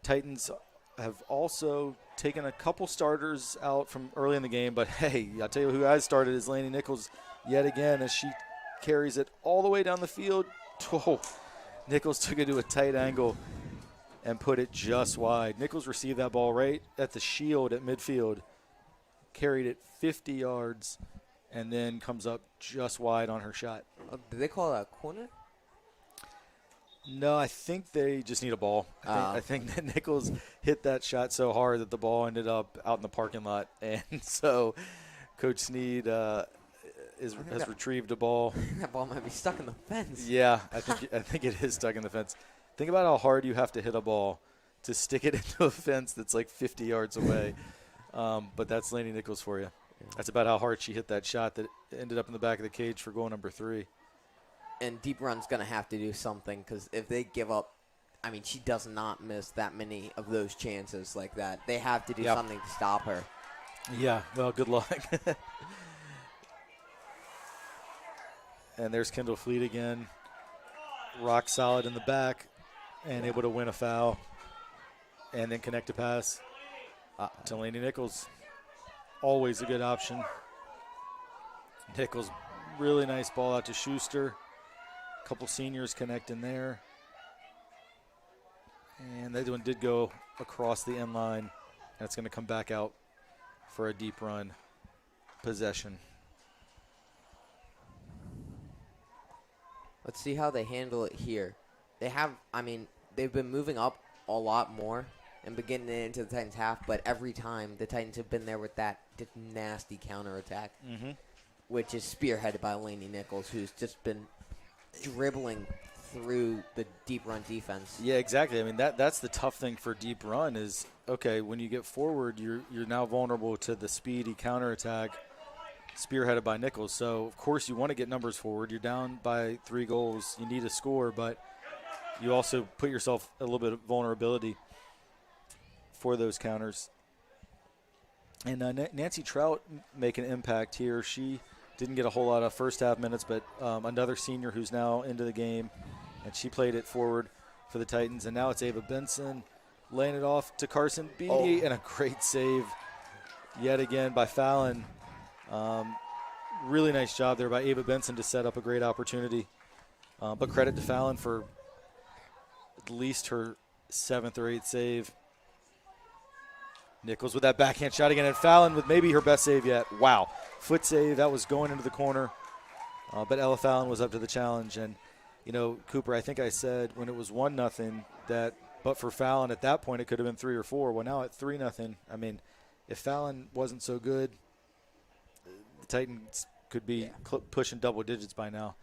Titans have also taken a couple starters out from early in the game, but hey, I'll tell you who has started is Laney Nichols yet again as she carries it all the way down the field. Oh, Nichols took it to a tight angle and put it just wide. Nichols received that ball right at the shield at midfield, carried it 50 yards, and then comes up just wide on her shot. Did they call that a corner? No, I think they just need a ball. I think that Nichols hit that shot so hard that the ball ended up out in the parking lot. And so Coach Sneed has retrieved a ball. That ball might be stuck in the fence. Yeah, I think it is stuck in the fence. Think about how hard you have to hit a ball to stick it into a fence that's like 50 yards away. But that's Laney Nichols for you. That's about how hard she hit that shot that ended up in the back of the cage for goal number 3. And Deep Run's going to have to do something because if they give up, I mean, she does not miss that many of those chances like that. They have to do something to stop her. Yeah, well, good luck. And there's Kendall Fleet again. Rock solid in the back and able to win a foul. and then connect a pass to Laney Nichols. Always a good option. Nichols, really nice ball out to Schuster. A couple seniors connecting there. And that one did go across the end line. That's going to come back out for a deep run possession. Let's see how they handle it here. They have, I mean, they've been moving up a lot more and beginning into the Titans half, but every time the Titans have been there with that just nasty counterattack, which is spearheaded by Laney Nichols, who's just been dribbling through the deep run defense. Yeah, exactly. I mean, that's the tough thing for deep run is, okay, when you get forward, you're now vulnerable to the speedy counterattack spearheaded by Nichols. So, of course, you want to get numbers forward. You're down by 3 goals. You need a score, but you also put yourself a little bit of vulnerability for those counters. And Nancy Trout make an impact here. She didn't get a whole lot of first half minutes, but another senior who's now into the game, and she played it forward for the Titans. And now it's Ava Benson laying it off to Carson Beatty, and a great save yet again by Fallon. Really nice job there by Ava Benson to set up a great opportunity. But credit to Fallon for at least her 7th or 8th save. Nichols with that backhand shot again, and Fallon with maybe her best save yet. Wow. Foot save, that was going into the corner. But Ella Fallon was up to the challenge. And, you know, Cooper, I think I said when it was 1-0 that, but for Fallon at that point it could have been 3 or 4. Well, now at 3-0, I mean, if Fallon wasn't so good, the Titans could be pushing double digits by now.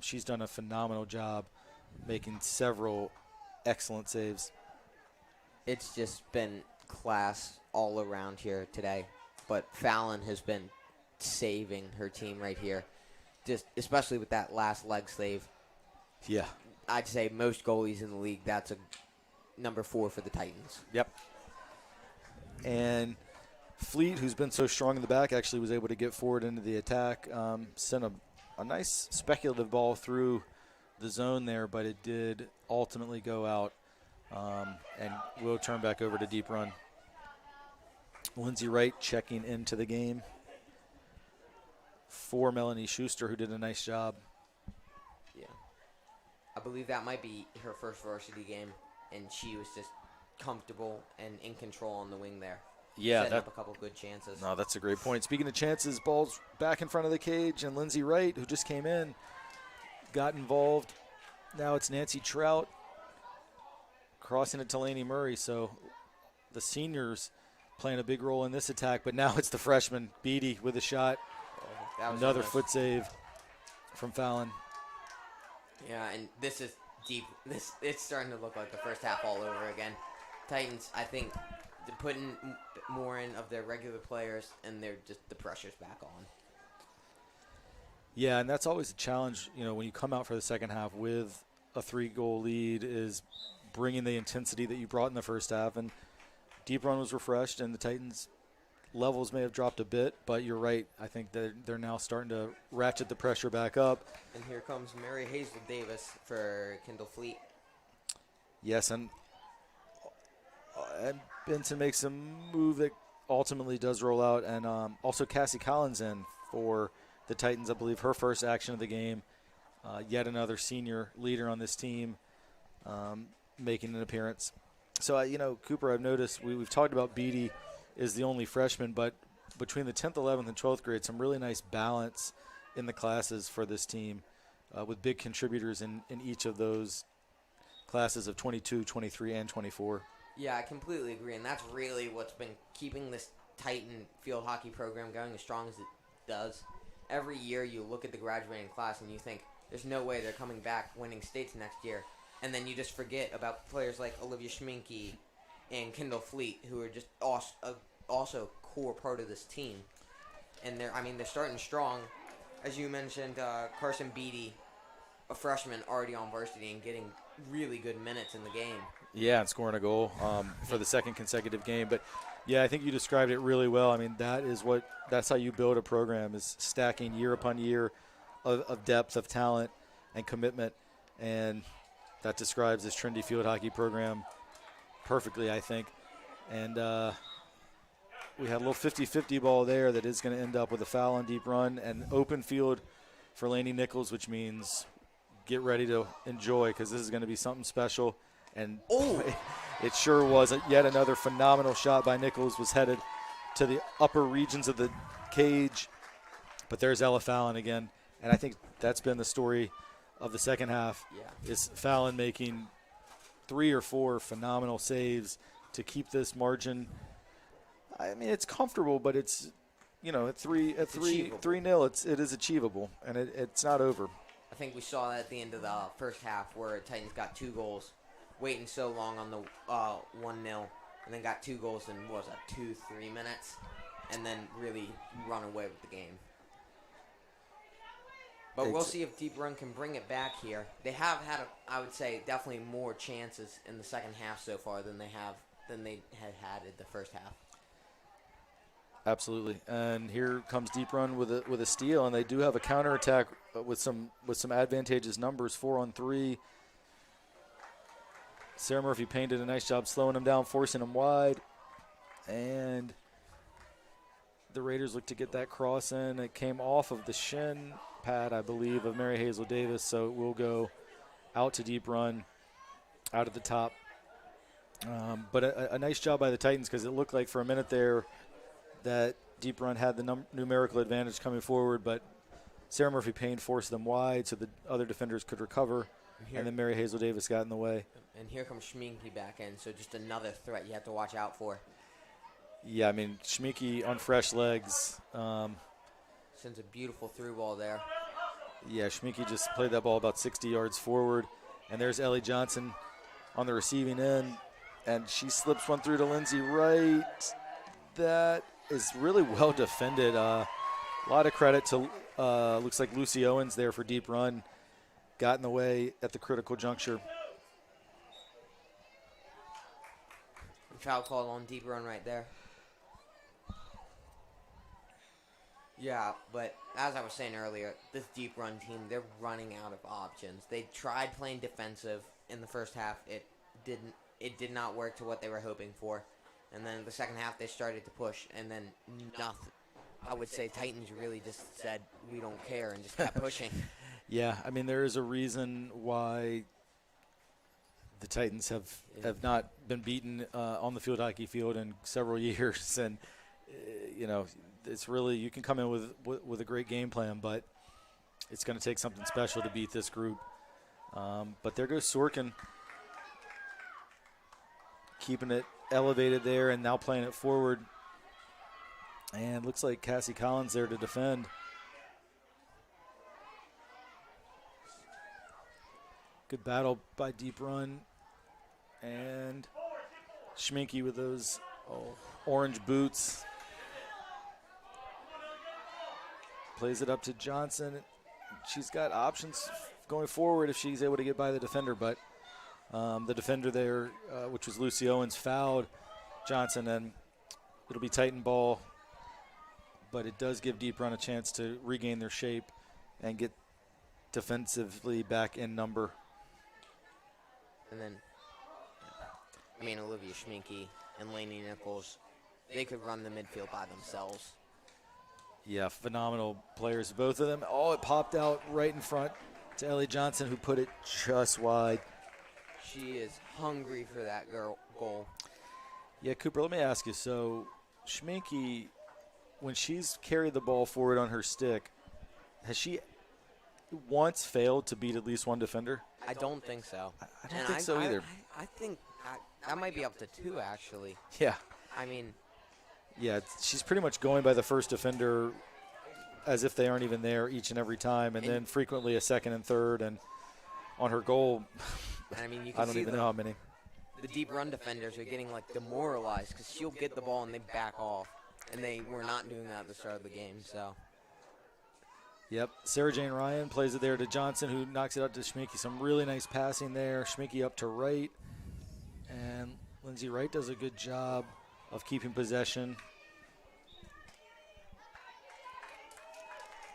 She's done a phenomenal job making several excellent saves. It's just been class all around here today. But Fallon has been saving her team right here, just especially with that last leg save. Yeah. I'd say most goalies in the league, that's a number 4 for the Titans. Yep. And Fleet, who's been so strong in the back, actually was able to get forward into the attack. Sent a nice speculative ball through the zone there, but it did ultimately go out. And we'll turn back over to deep run. Lindsay Wright checking into the game for Melanie Schuster, who did a nice job. Yeah. I believe that might be her first varsity game, and she was just comfortable and in control on the wing there. Yeah, setting up a couple good chances. No, that's a great point. Speaking of chances, ball's back in front of the cage, and Lindsay Wright, who just came in, got involved. Now it's Nancy Trout crossing it to Laney Murray. So the seniors playing a big role in this attack, but now it's the freshman, Beatty, with a shot. Another foot save from Fallon. Yeah, and this is deep. It's starting to look like the first half all over again. Titans, I think, they're putting more in of their regular players, and the pressure's back on. Yeah, and that's always a challenge, you know, when you come out for the second half with a 3-goal lead, is bringing the intensity that you brought in the first half. And deep run was refreshed, and the Titans' levels may have dropped a bit, but you're right. I think that they're now starting to ratchet the pressure back up. And here comes Mary Hazel Davis for Kendall Fleet. Yes, and Benson makes a move that ultimately does roll out, and also Cassie Collins in for the Titans. I believe her first action of the game. Yet another senior leader on this team making an appearance. So, you know, Cooper, I've noticed we've talked about Beatty is the only freshman, but between the 10th, 11th, and 12th grade, some really nice balance in the classes for this team with big contributors in each of those classes of 22, 23, and 24. Yeah, I completely agree, and that's really what's been keeping this Titan field hockey program going as strong as it does. Every year you look at the graduating class and you think, there's no way they're coming back winning states next year. And then you just forget about players like Olivia Schminke and Kendall Fleet, who are just also a core part of this team. And they're starting strong. As you mentioned, Carson Beatty, a freshman already on varsity and getting really good minutes in the game. Yeah, and scoring a goal for the second consecutive game. But, yeah, I think you described it really well. I mean, that's how you build a program, is stacking year upon year of depth, of talent, and commitment. And that describes this Trinity field hockey program perfectly, I think. And we had a little 50-50 ball there that is going to end up with a foul on deep run and open field for Laney Nichols, which means get ready to enjoy because this is going to be something special. And it sure was. Yet another phenomenal shot by Nichols was headed to the upper regions of the cage. But there's Ella Fallon again. And I think that's been the story of the second half, is Fallon making 3 or 4 phenomenal saves to keep this margin. I mean, it's comfortable, but it's, at 3-0, it is achievable, and it's not over. I think we saw that at the end of the first half where Titans got 2 goals, waiting so long on the 1-0, and then got 2 goals in, 2-3 minutes, and then really run away with the game. But we'll see if Deep Run can bring it back here. They have had, I would say, definitely more chances in the second half so far than they had in the first half. Absolutely. And here comes Deep Run with a steal, and they do have a counterattack with some advantageous numbers, 4-on-3. Sarah Murphy Payne did a nice job slowing him down, forcing him wide. And the Raiders look to get that cross in. It came off of the shin pad, I believe, of Mary Hazel Davis, so it will go out to Deep Run, out at the top. But a nice job by the Titans, because it looked like for a minute there that Deep Run had the numerical advantage coming forward, but Sarah Murphy Payne forced them wide so the other defenders could recover, and then Mary Hazel Davis got in the way. And here comes Schminke back in, so just another threat you have to watch out for. Yeah, I mean, Schminke on fresh legs. Sends a beautiful through ball there. Yeah, Schminke just played that ball about 60 yards forward. And there's Ellie Johnson on the receiving end. And she slips one through to Lindsay Wright. That is really well defended. A lot of credit to, looks like Lucy Owens there for Deep Run. Got in the way at the critical juncture. Foul call on Deep Run right there. Yeah, but as I was saying earlier, this Deep Run team, they're running out of options. They tried playing defensive in the first half. It did not work to what they were hoping for. And then the second half, they started to push, and then nothing. I would say Titans really just said, we don't care, and just kept pushing. Yeah, I mean, there is a reason why the Titans have not been beaten on the field hockey field in several years. And, it's really, you can come in with a great game plan, but it's going to take something special to beat this group. But there goes Sorkin, keeping it elevated there and now playing it forward. And looks like Cassie Collins there to defend. Good battle by Deep Run. And Schminke with those orange boots. Plays it up to Johnson. She's got options going forward if she's able to get by the defender, but the defender there, which was Lucy Owens, fouled Johnson, and it'll be Titan ball, but it does give Deep Run a chance to regain their shape and get defensively back in number. And then, Olivia Schminke and Lainey Nichols, they could run the midfield by themselves. Yeah, phenomenal players, both of them. Oh, it popped out right in front to Ellie Johnson, who put it just wide. She is hungry for that goal. Yeah, Cooper, let me ask you. So, Schminke, when she's carried the ball forward on her stick, has she once failed to beat at least one defender? I don't think so. I don't think so either. I think that might be up to 2, actually. Yeah. Yeah, she's pretty much going by the first defender as if they aren't even there each and every time, and then frequently a second and third. And on her goal, you can I don't even know how many. The Deep Run defenders are getting demoralized because she'll get the ball and they back off, and they were not doing that at the start of the game. So. Yep, Sarah Jane Ryan plays it there to Johnson, who knocks it out to Schminke. Some really nice passing there. Schminke up to Wright, and Lindsay Wright does a good job of keeping possession.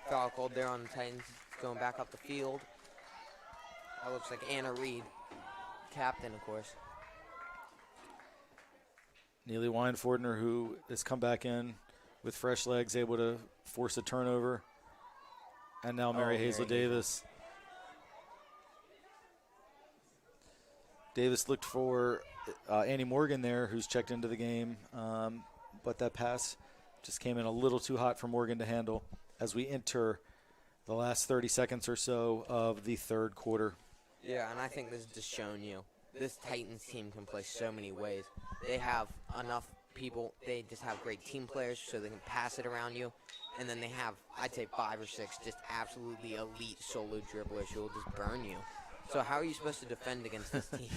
Foul called there on the Titans, going back up the field. That looks like Anna Reed, captain, of course. Neely Weinfordner, who has come back in with fresh legs, able to force a turnover. And now Mary Hazel Davis. Davis looked for Annie Morgan there, who's checked into the game. But that pass just came in a little too hot for Morgan to handle as we enter the last 30 seconds or so of the third quarter. Yeah, and I think this has just shown you this Titans team can play so many ways. They have enough people. They just have great team players so they can pass it around you. And then they have, I'd say, 5 or 6 just absolutely elite solo dribblers who will just burn you. So how are you supposed to defend against this team?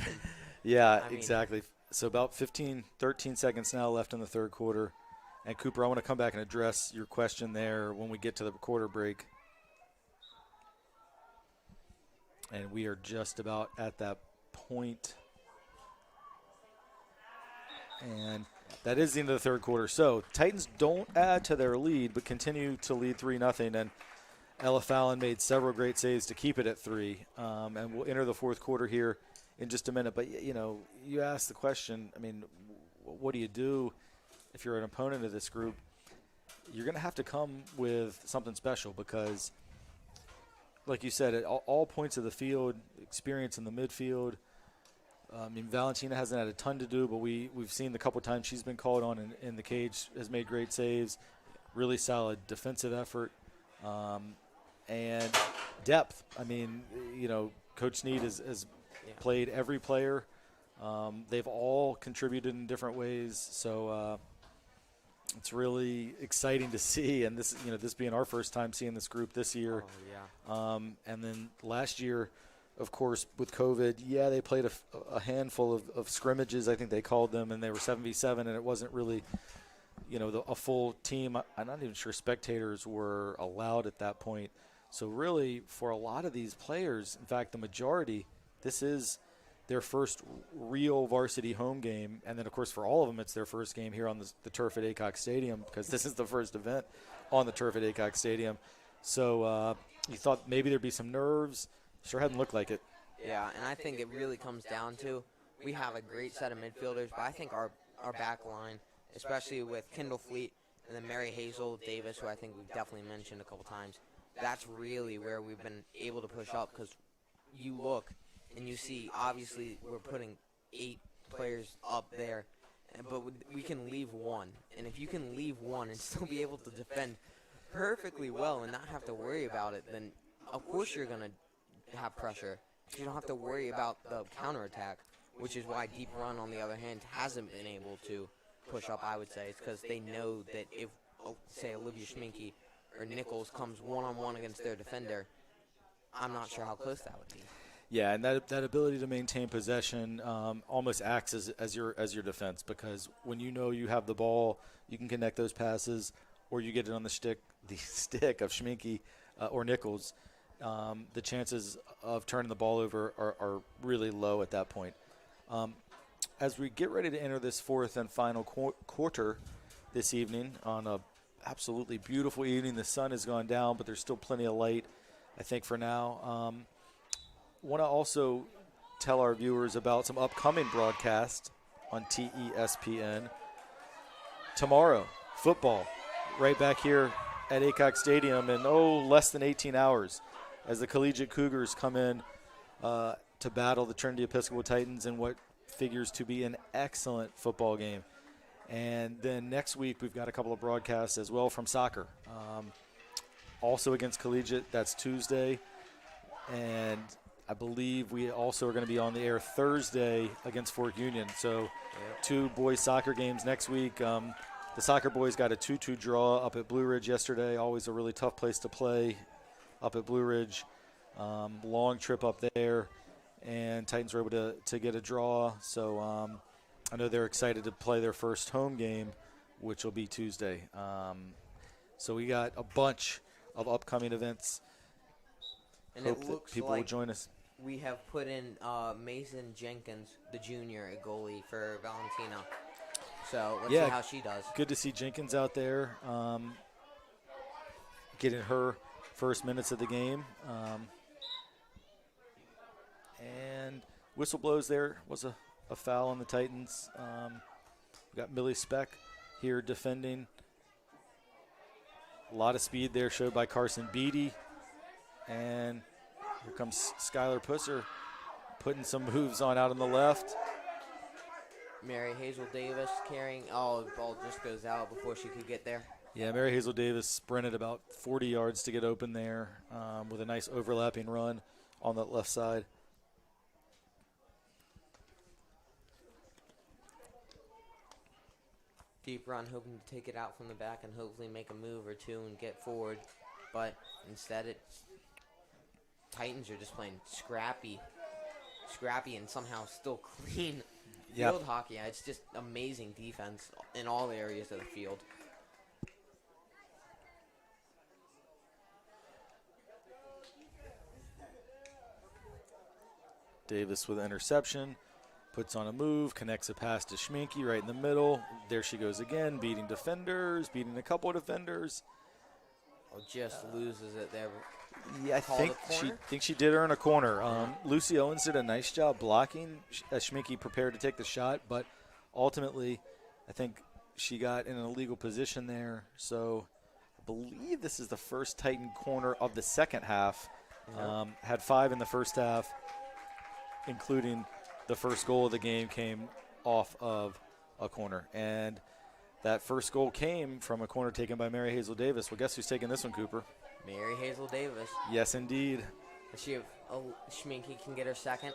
Yeah, exactly. So about 13 seconds now left in the third quarter. And Cooper, I want to come back and address your question there when we get to the quarter break. And we are just about at that point. And that is the end of the third quarter. So Titans don't add to their lead, but continue to lead 3-0. And Ella Fallon made several great saves to keep it at 3. And we'll enter the fourth quarter here in just a minute. But, you know, you asked the question, I mean, what do you do if you're an opponent of this group? You're going to have to come with something special because, like you said, at all points of the field, experience in the midfield. I mean, Valentina hasn't had a ton to do, but we've seen the couple times she's been called on in the cage, has made great saves, really solid defensive effort, and depth. I mean, you know, Coach Snead has played every player. They've all contributed in different ways, so it's really exciting to see. And this being our first time seeing this group this year. Oh, yeah. And then last year, of course, with COVID, they played a handful of scrimmages, I think they called them, and they were 7v7, and it wasn't really, a full team. I'm not even sure spectators were allowed at that point. So really, for a lot of these players, in fact, the majority, this is their first real varsity home game. And then, of course, for all of them, it's their first game here on the turf at Aycock Stadium because this is the first event on the turf at Aycock Stadium. So you thought maybe there'd be some nerves. Sure hadn't looked like it. Yeah, and I think it really comes down to we have a great set of midfielders, but I think our back line, especially with Kendall Fleet and then Mary Hazel Davis, who I think we've definitely mentioned a couple times, that's really where we've been able to push up because you look and you see, obviously, we're putting 8 players up there, but we can leave one. And if you can leave one and still be able to defend perfectly well and not have to worry about it, then of course you're going to have pressure. You don't have to worry about the counterattack, which is why Deep Run, on the other hand, hasn't been able to push up, I would say. It's because they know that if, say, Olivia Schminke or Nichols comes one-on-one against their defender, I'm not sure how close that would be. Yeah, and that ability to maintain possession almost acts as your defense because when you know you have the ball, you can connect those passes, or you get it on the stick of Schminke or Nichols. The chances of turning the ball over are really low at that point. As we get ready to enter this fourth and final quarter this evening on a absolutely beautiful evening, the sun has gone down, but there's still plenty of light, I think, for now. Want to also tell our viewers about some upcoming broadcasts on TESPN. Tomorrow, football, right back here at Aycock Stadium in, less than 18 hours as the Collegiate Cougars come in to battle the Trinity Episcopal Titans in what figures to be an excellent football game. And then next week we've got a couple of broadcasts as well from soccer. Also against Collegiate, that's Tuesday. And I believe we also are going to be on the air Thursday against Fort Union. So 2 boys soccer games next week. The soccer boys got a 2-2 draw up at Blue Ridge yesterday. Always a really tough place to play up at Blue Ridge. Long trip up there. And Titans were able to get a draw. So I know they're excited to play their first home game, which will be Tuesday. So we got a bunch of upcoming events. And Hope it that looks people like will join us. we have put in Mason Jenkins, the junior, at goalie for Valentina. So let's see how she does. Good to see Jenkins out there getting her first minutes of the game. And whistle blows there. Was a foul on the Titans. We've got Millie Speck here defending. A lot of speed there showed by Carson Beatty. And here comes Skylar Pusser putting some moves on out on the left. Mary Hazel Davis carrying. Oh, the ball just goes out before she could get there. Yeah, Mary Hazel Davis sprinted about 40 yards to get open there with a nice overlapping run on the left side. Deep run, hoping to take it out from the back and hopefully make a move or two and get forward. But instead, Titans are just playing scrappy and somehow still clean field hockey. It's just amazing defense in all areas of the field. Davis with an interception, puts on a move, connects a pass to Schminke right in the middle. There she goes again, beating defenders, beating a couple of defenders. Oh, just loses it there. Yeah, I think she did earn a corner. Lucy Owens did a nice job blocking as Schminke prepared to take the shot, but ultimately I think she got in an illegal position there. So I believe this is the first Titan corner of the second half. Had 5 in the first half, including the first goal of the game came off of a corner. And that first goal came from a corner taken by Mary Hazel Davis. Well, guess who's taking this one, Cooper? Mary Hazel Davis. Yes, indeed. Schminke can get her second.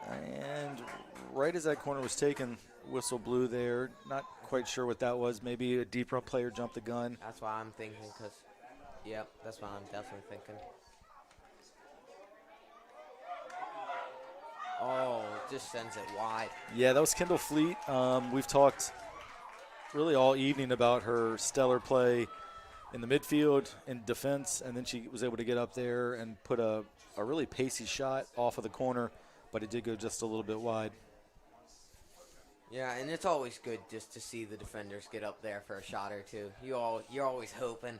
And right as that corner was taken, whistle blew there. Not quite sure what that was. Maybe a deep run player jumped the gun. That's why I'm thinking, that's what I'm definitely thinking. Oh, just sends it wide. Yeah, that was Kendall Fleet. We've talked really all evening about her stellar play in the midfield, in defense, and then she was able to get up there and put a really pacey shot off of the corner, but it did go just a little bit wide. Yeah, and it's always good just to see the defenders get up there for a shot or two. You're always hoping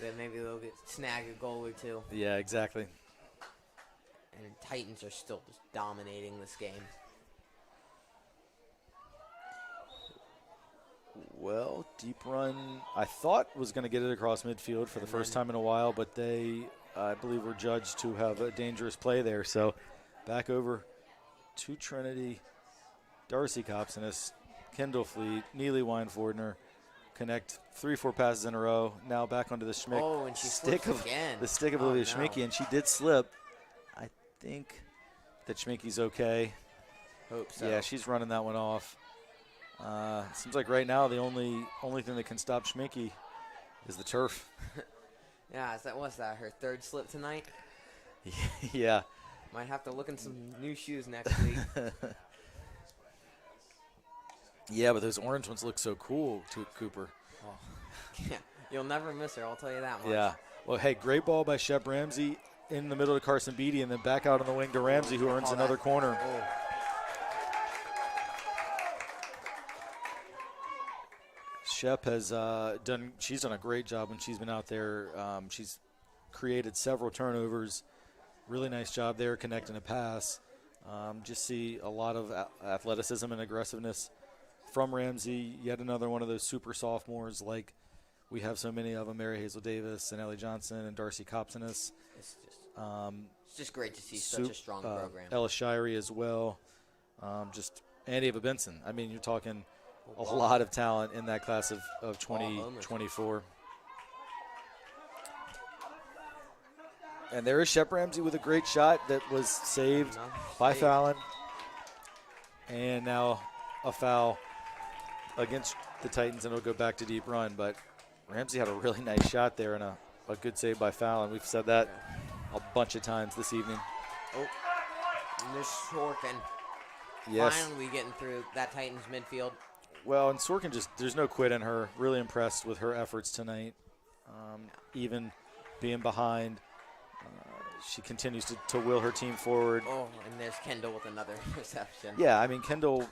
that maybe they'll snag a goal or two. Yeah, exactly. And Titans are still just dominating this game. Well, deep run, I thought was going to get it across midfield for the first time in a while, but they, I believe, were judged to have a dangerous play there. So back over to Trinity. Darcy Kopsenis, Kendall Fleet, Neely Weinfordner connect 3-4 passes in a row. Now back onto the Schmick. Oh, and she slips again. The stick of Olivia Schmicke, and she did slip. I think that Schmicke's okay. Hope so. Yeah, she's running that one off. Seems like right now the only thing that can stop Schmicke is the turf. Yeah, what's that, her third slip tonight? Yeah. Might have to look in some new shoes next week. Yeah, but those orange ones look so cool, Cooper. Oh. Yeah, you'll never miss her, I'll tell you that much. Yeah. Well, hey, great ball by Shep Ramsey in the middle to Carson Beatty, and then back out on the wing to Ramsey, who earns another corner. Oh. Shep has she's done a great job when she's been out there. She's created several turnovers. Really nice job there connecting a pass. Just see a lot of athleticism and aggressiveness from Ramsey. Yet another one of those super sophomores like we have so many of them, Mary Hazel Davis and Ellie Johnson and Darcy Kopsenis. It's just great to see such a strong program. Ella Shirey as well. Just Andy Ava Benson. I mean, you're talking a lot of talent in that class of 2024. And there is Shep Ramsey with a great shot that was saved by Fallon. And now a foul against the Titans, and it'll go back to deep run. But Ramsey had a really nice shot there and a good save by Fallon. We've said that a bunch of times this evening. Oh, and there's Sorkin. Yes. Finally getting through that Titans midfield. Well, and Sorkin there's no quit in her. Really impressed with her efforts tonight. Even being behind, she continues to will her team forward. Oh, and there's Kendall with another reception. Yeah, I mean, Kendall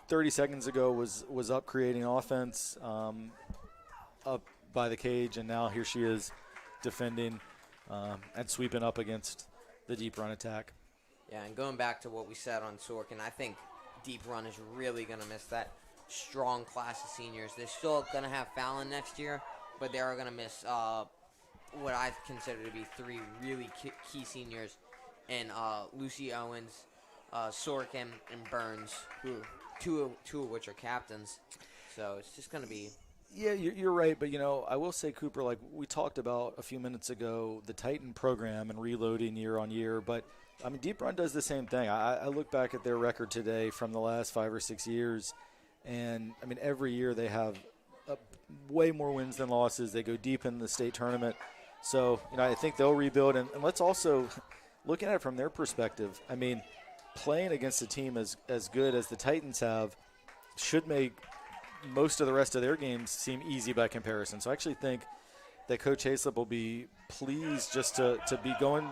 30 seconds ago was up creating offense, up by the cage, and now here she is defending and sweeping up against the deep run attack. Yeah, and going back to what we said on Sorkin, I think Deep Run is really going to miss that strong class of seniors. They're still going to have Fallon next year, but they are going to miss what I consider to be 3 really key seniors, and Lucy Owens, Sorkin, and Burns, who two of which are captains. So it's just going to be. Yeah, you're right, but I will say, Cooper, like we talked about a few minutes ago, the Titan program and reloading year on year, but I mean, Deep Run does the same thing. I look back at their record today from the last 5 or 6 years, and I mean, every year they have way more wins than losses. They go deep in the state tournament, so I think they'll rebuild. And let's also looking at it from their perspective. I mean, playing against a team as good as the Titans have should make most of the rest of their games seem easy by comparison. So I actually think that Coach Hayslip will be pleased just to be going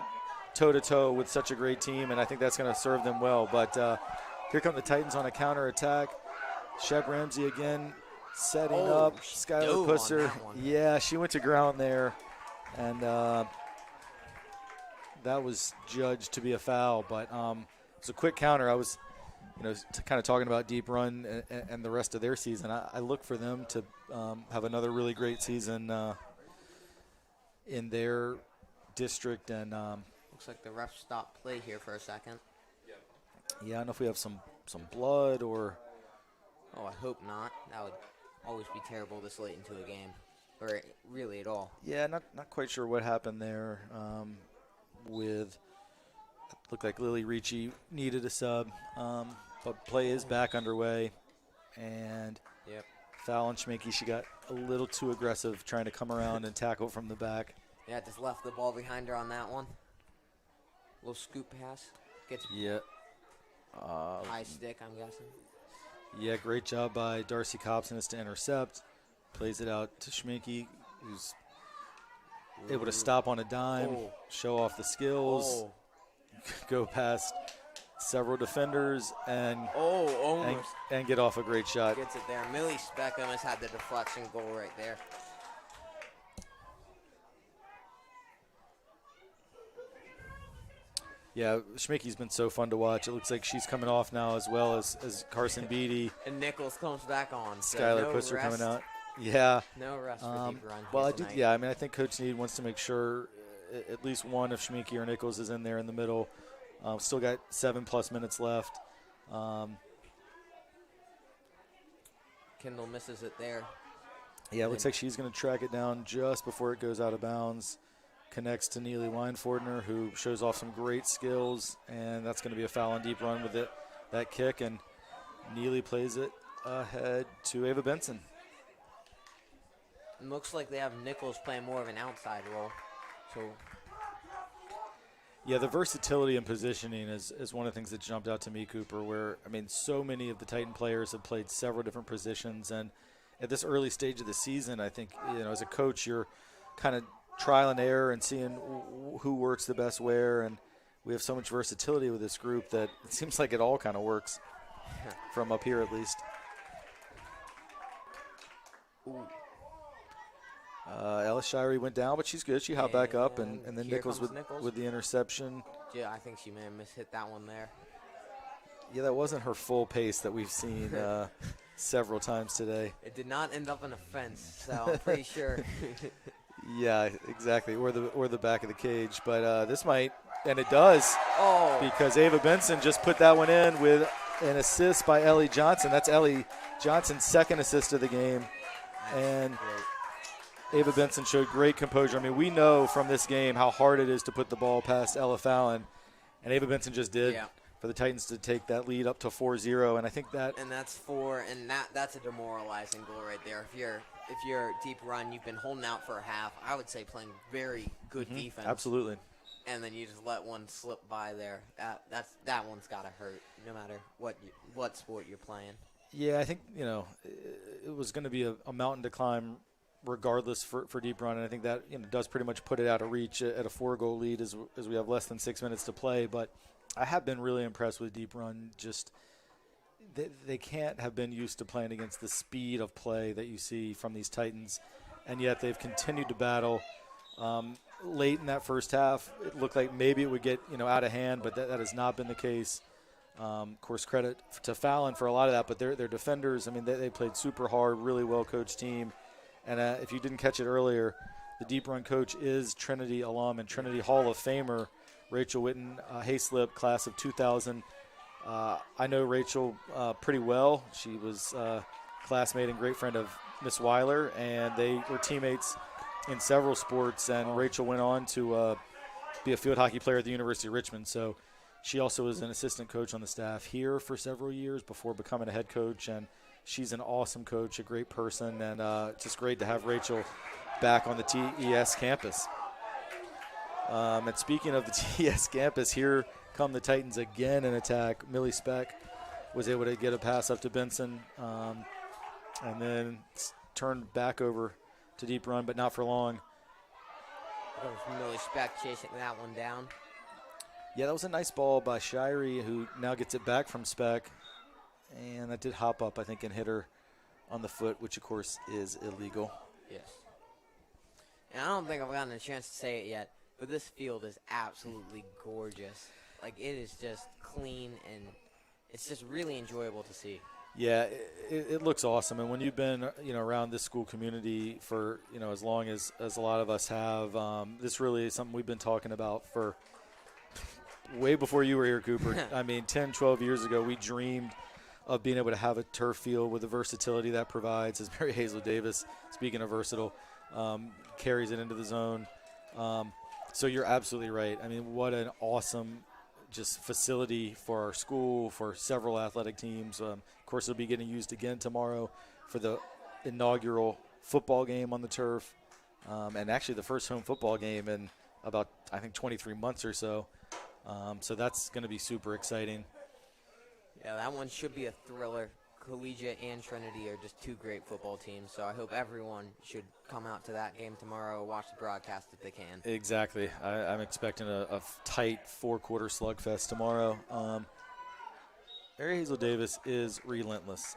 toe-to-toe with such a great team, and I think that's going to serve them well. But here come the Titans on a counterattack. Shep Ramsey again setting up. Skylar Pusser. Yeah, she went to ground there, and that was judged to be a foul. But it's a quick counter. I was kind of talking about Deep Run and the rest of their season. I look for them to have another really great season in their district. And looks like the ref stopped play here for a second. Yeah, I don't know if we have some blood or. Oh, I hope not. That would always be terrible this late into a game, or really at all. Yeah, not quite sure what happened there. With looked like Lily Ricci needed a sub, but play is back underway, and foul on Schminke. She got a little too aggressive trying to come around and tackle from the back. Yeah, just left the ball behind her on that one. Little scoop pass. Gets high stick, I'm guessing. Yeah, great job by Darcy Cobson to intercept. Plays it out to Schminke, who's able to stop on a dime, show off the skills, go past several defenders, and get off a great shot. Gets it there. Millie Speckham has had the deflection goal right there. Yeah, Schmicke's been so fun to watch. It looks like she's coming off now as well as Carson Beatty. And Nichols comes back on. Skylar Pusser coming out. Yeah. No rest for Deep Run. Well, I mean, I think Coach Need wants to make sure at least one of Schminke or Nichols is in there in the middle. Still got 7+ minutes left. Kendall misses it there. Yeah, it looks like she's going to track it down just before it goes out of bounds. Connects to Neely Weinfordner, who shows off some great skills, and that's going to be a foul on Deep Run with that kick, and Neely plays it ahead to Ava Benson. It looks like they have Nichols playing more of an outside role. So, yeah, the versatility and positioning is one of the things that jumped out to me, Cooper, where, I mean, so many of the Titan players have played several different positions, and at this early stage of the season, I think, as a coach, you're kind of trial and error and seeing who works the best where, and we have so much versatility with this group that it seems like it all kind of works from up here at least. Ellis Shirey went down, but she's good. She hopped back up, and then Nichols with the interception. Yeah, I think she may have hit that one there. Yeah, that wasn't her full pace that we've seen several times today. It did not end up in a fence, so I'm pretty sure. Yeah, exactly, or the back of the cage. But this might, and it does, because Ava Benson just put that one in with an assist by Ellie Johnson. That's Ellie Johnson's second assist of the game. And Ava Benson showed great composure. I mean, we know from this game how hard it is to put the ball past Ella Fallon, and Ava Benson just did for the Titans to take that lead up to 4-0. And I think that – and that's a demoralizing goal right there. If you're Deep Run, you've been holding out for a half. I would say playing very good defense. Absolutely. And then you just let one slip by there. That one's got to hurt, no matter what sport you're playing. Yeah, I think it was going to be a mountain to climb, regardless for Deep Run, and I think that does pretty much put it out of reach at a 4-goal lead as we have less than 6 minutes to play. But I have been really impressed with Deep Run. Just they can't have been used to playing against the speed of play that you see from these Titans, and yet they've continued to battle. Late in that first half, it looked like maybe it would get out of hand, but that has not been the case. Of course, credit to Fallon for a lot of that, but their defenders, I mean, they played super hard, really well-coached team. And if you didn't catch it earlier, the deep run coach is Trinity alum and Trinity Hall of Famer Rachel Witten Hayslip, class of 2000. I know Rachel pretty well. She was classmate and great friend of Miss Weiler, and they were teammates in several sports. And Rachel went on to be a field hockey player at the University of Richmond. So she also was an assistant coach on the staff here for several years before becoming a head coach. And she's an awesome coach, a great person, and just great to have Rachel back on the TES campus. And speaking of the TES campus, here come the Titans again in attack. Millie Speck was able to get a pass up to Benson, and then turned back over to deep run, but not for long. Millie Speck chasing that one down. Yeah, that was a nice ball by Shirey, who now gets it back from Speck. And that did hop up, I think, and hit her on the foot, which, of course, is illegal. Yes. And I don't think I've gotten a chance to say it yet, but this field is absolutely gorgeous. Like, it is just clean, and it's just really enjoyable to see. Yeah, it looks awesome. And when you've been, around this school community for, as long as a lot of us have, this really is something we've been talking about for way before you were here, Cooper. I mean, 10, 12 years ago, we dreamed of being able to have a turf field with the versatility that provides, as Mary Hazel Davis, speaking of versatile, carries it into the zone. So you're absolutely right. I mean, what an awesome just facility for our school, for several athletic teams. Of course, it'll be getting used again tomorrow for the inaugural football game on the turf, and actually the first home football game in about, I think, 23 months or so. So that's going to be super exciting. Yeah, that one should be a thriller. Collegiate and Trinity are just two great football teams, so I hope everyone should come out to that game tomorrow, watch the broadcast if they can. Exactly. I'm expecting a tight four-quarter slugfest tomorrow. Mary Hazel Davis is relentless.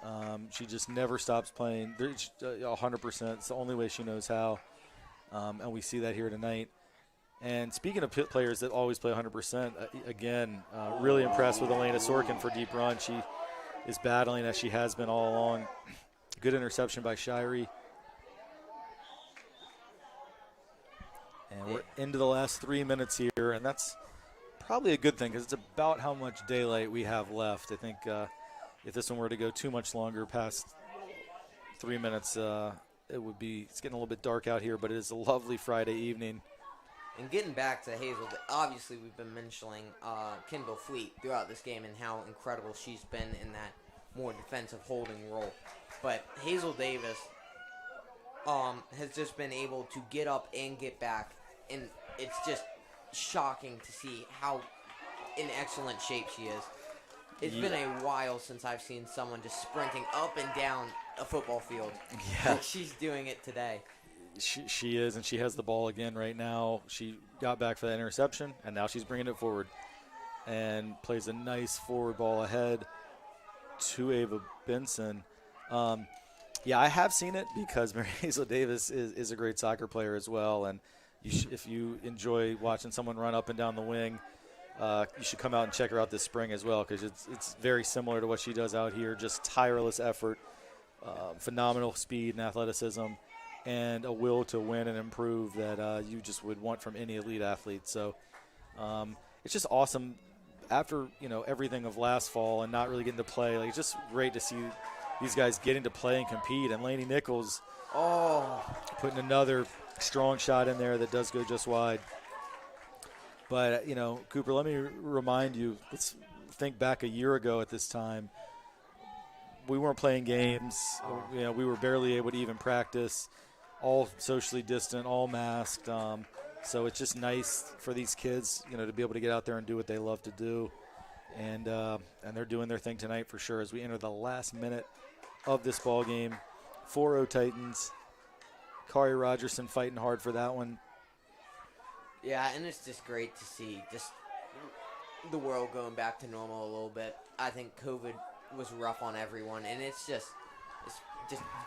She just never stops playing 100%. It's the only way she knows how, and we see that here tonight. And speaking of players that always play 100%, again, really impressed with Elena Sorkin for deep run. She is battling as she has been all along. Good interception by Shirey. And we're into the last 3 minutes here, and that's probably a good thing because it's about how much daylight we have left. I think if this one were to go too much longer, past 3 minutes, it's getting a little bit dark out here, but it is a lovely Friday evening. And getting back to Hazel, obviously we've been mentioning Kendall Fleet throughout this game and how incredible she's been in that more defensive holding role. But Hazel Davis has just been able to get up and get back, and it's just shocking to see how in excellent shape she is. It's been a while since I've seen someone just sprinting up and down a football field. Yeah. She's doing it today. She is, and she has the ball again right now. She got back for that interception, and now she's bringing it forward and plays a nice forward ball ahead to Ava Benson. Yeah, I have seen it because Mary Hazel Davis is a great soccer player as well, and if you enjoy watching someone run up and down the wing, you should come out and check her out this spring as well because it's very similar to what she does out here, just tireless effort, phenomenal speed and athleticism, and a will to win and improve that you just would want from any elite athlete. So it's just awesome. After everything of last fall and not really getting to play, it's just great to see these guys getting to play and compete. And Lainey Nichols putting another strong shot in there that does go just wide. But, Cooper, let me remind you, let's think back a year ago at this time. We weren't playing games. We were barely able to even practice. All socially distant, all masked. So it's just nice for these kids, to be able to get out there and do what they love to do. And they're doing their thing tonight for sure as we enter the last minute of this ball game. 4-0 Titans. Kari Rogerson fighting hard for that one. Yeah, and it's just great to see just the world going back to normal a little bit. I think COVID was rough on everyone, and it's just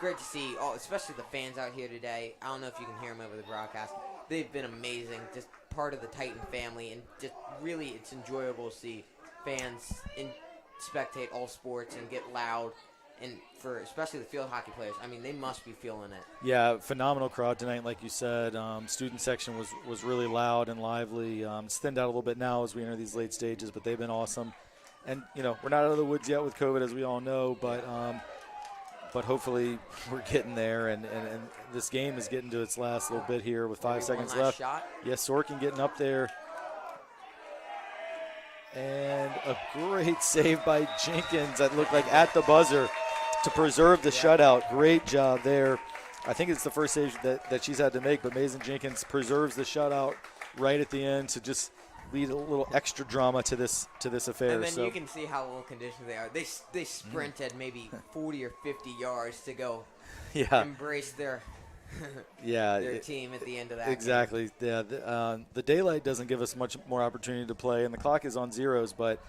great to see, especially the fans out here today. I don't know if you can hear them over the broadcast. They've been amazing, just part of the Titan family, and just really it's enjoyable to see fans spectate all sports and get loud. And for especially the field hockey players, I mean, they must be feeling it. Yeah, phenomenal crowd tonight, like you said. Student section was really loud and lively. It's thinned out a little bit now as we enter these late stages, but they've been awesome. And, we're not out of the woods yet with COVID, as we all know, but hopefully we're getting there. And this game is getting to its last little bit here with 5 seconds One last left. shot. Yes, Sorkin getting up there. And a great save by Jenkins that looked like at the buzzer to preserve the shutout. Great job there. I think it's the first save that she's had to make, but Mason Jenkins preserves the shutout right at the end to just lead a little extra drama to this affair. And then you can see how well conditioned they are. They sprinted maybe 40 or 50 yards to go embrace their team at the end of that. Exactly. Game. Yeah. The daylight doesn't give us much more opportunity to play, and the clock is on zeros, but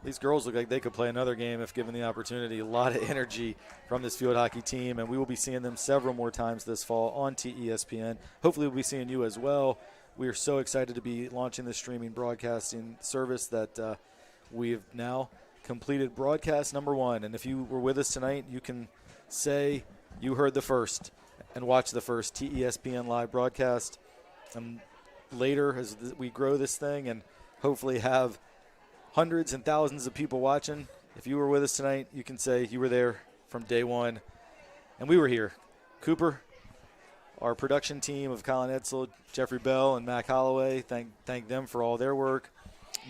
these girls look like they could play another game if given the opportunity. A lot of energy from this field hockey team, and we will be seeing them several more times this fall on TESPN. Hopefully we'll be seeing you as well. We are so excited to be launching this streaming broadcasting service that we've now completed broadcast number 1. And if you were with us tonight, you can say you heard the first and watch the first TESPN live broadcast. And later, as we grow this thing and hopefully have hundreds and thousands of people watching, if you were with us tonight, you can say you were there from day one. And we were here. Cooper, our production team of Colin Edsel, Jeffrey Bell, and Mac Holloway, thank them for all their work.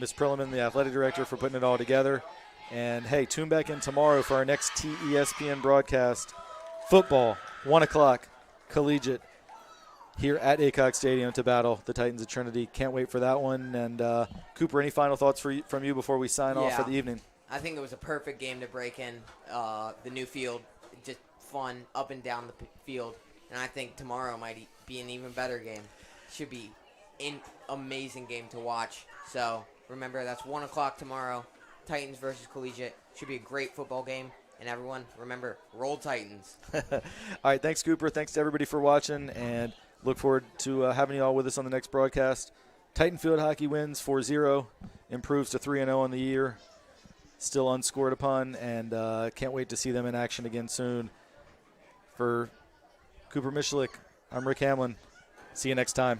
Miss Prilliman, the athletic director, for putting it all together. And, hey, tune back in tomorrow for our next TESPN broadcast. Football, 1 o'clock, collegiate, here at Aycock Stadium to battle the Titans of Trinity. Can't wait for that one. And, Cooper, any final thoughts from you before we sign off for the evening? I think it was a perfect game to break in the new field. Just fun, up and down the field. And I think tomorrow might be an even better game. Should be an amazing game to watch. So remember, that's 1 o'clock tomorrow. Titans versus Collegiate. Should be a great football game. And everyone, remember, roll Titans. All right, thanks, Cooper. Thanks to everybody for watching. And look forward to having you all with us on the next broadcast. Titan field hockey wins 4-0. Improves to 3-0 on the year. Still unscored upon. And can't wait to see them in action again soon. For Cooper Mishalik, I'm Rick Hamlin. See you next time.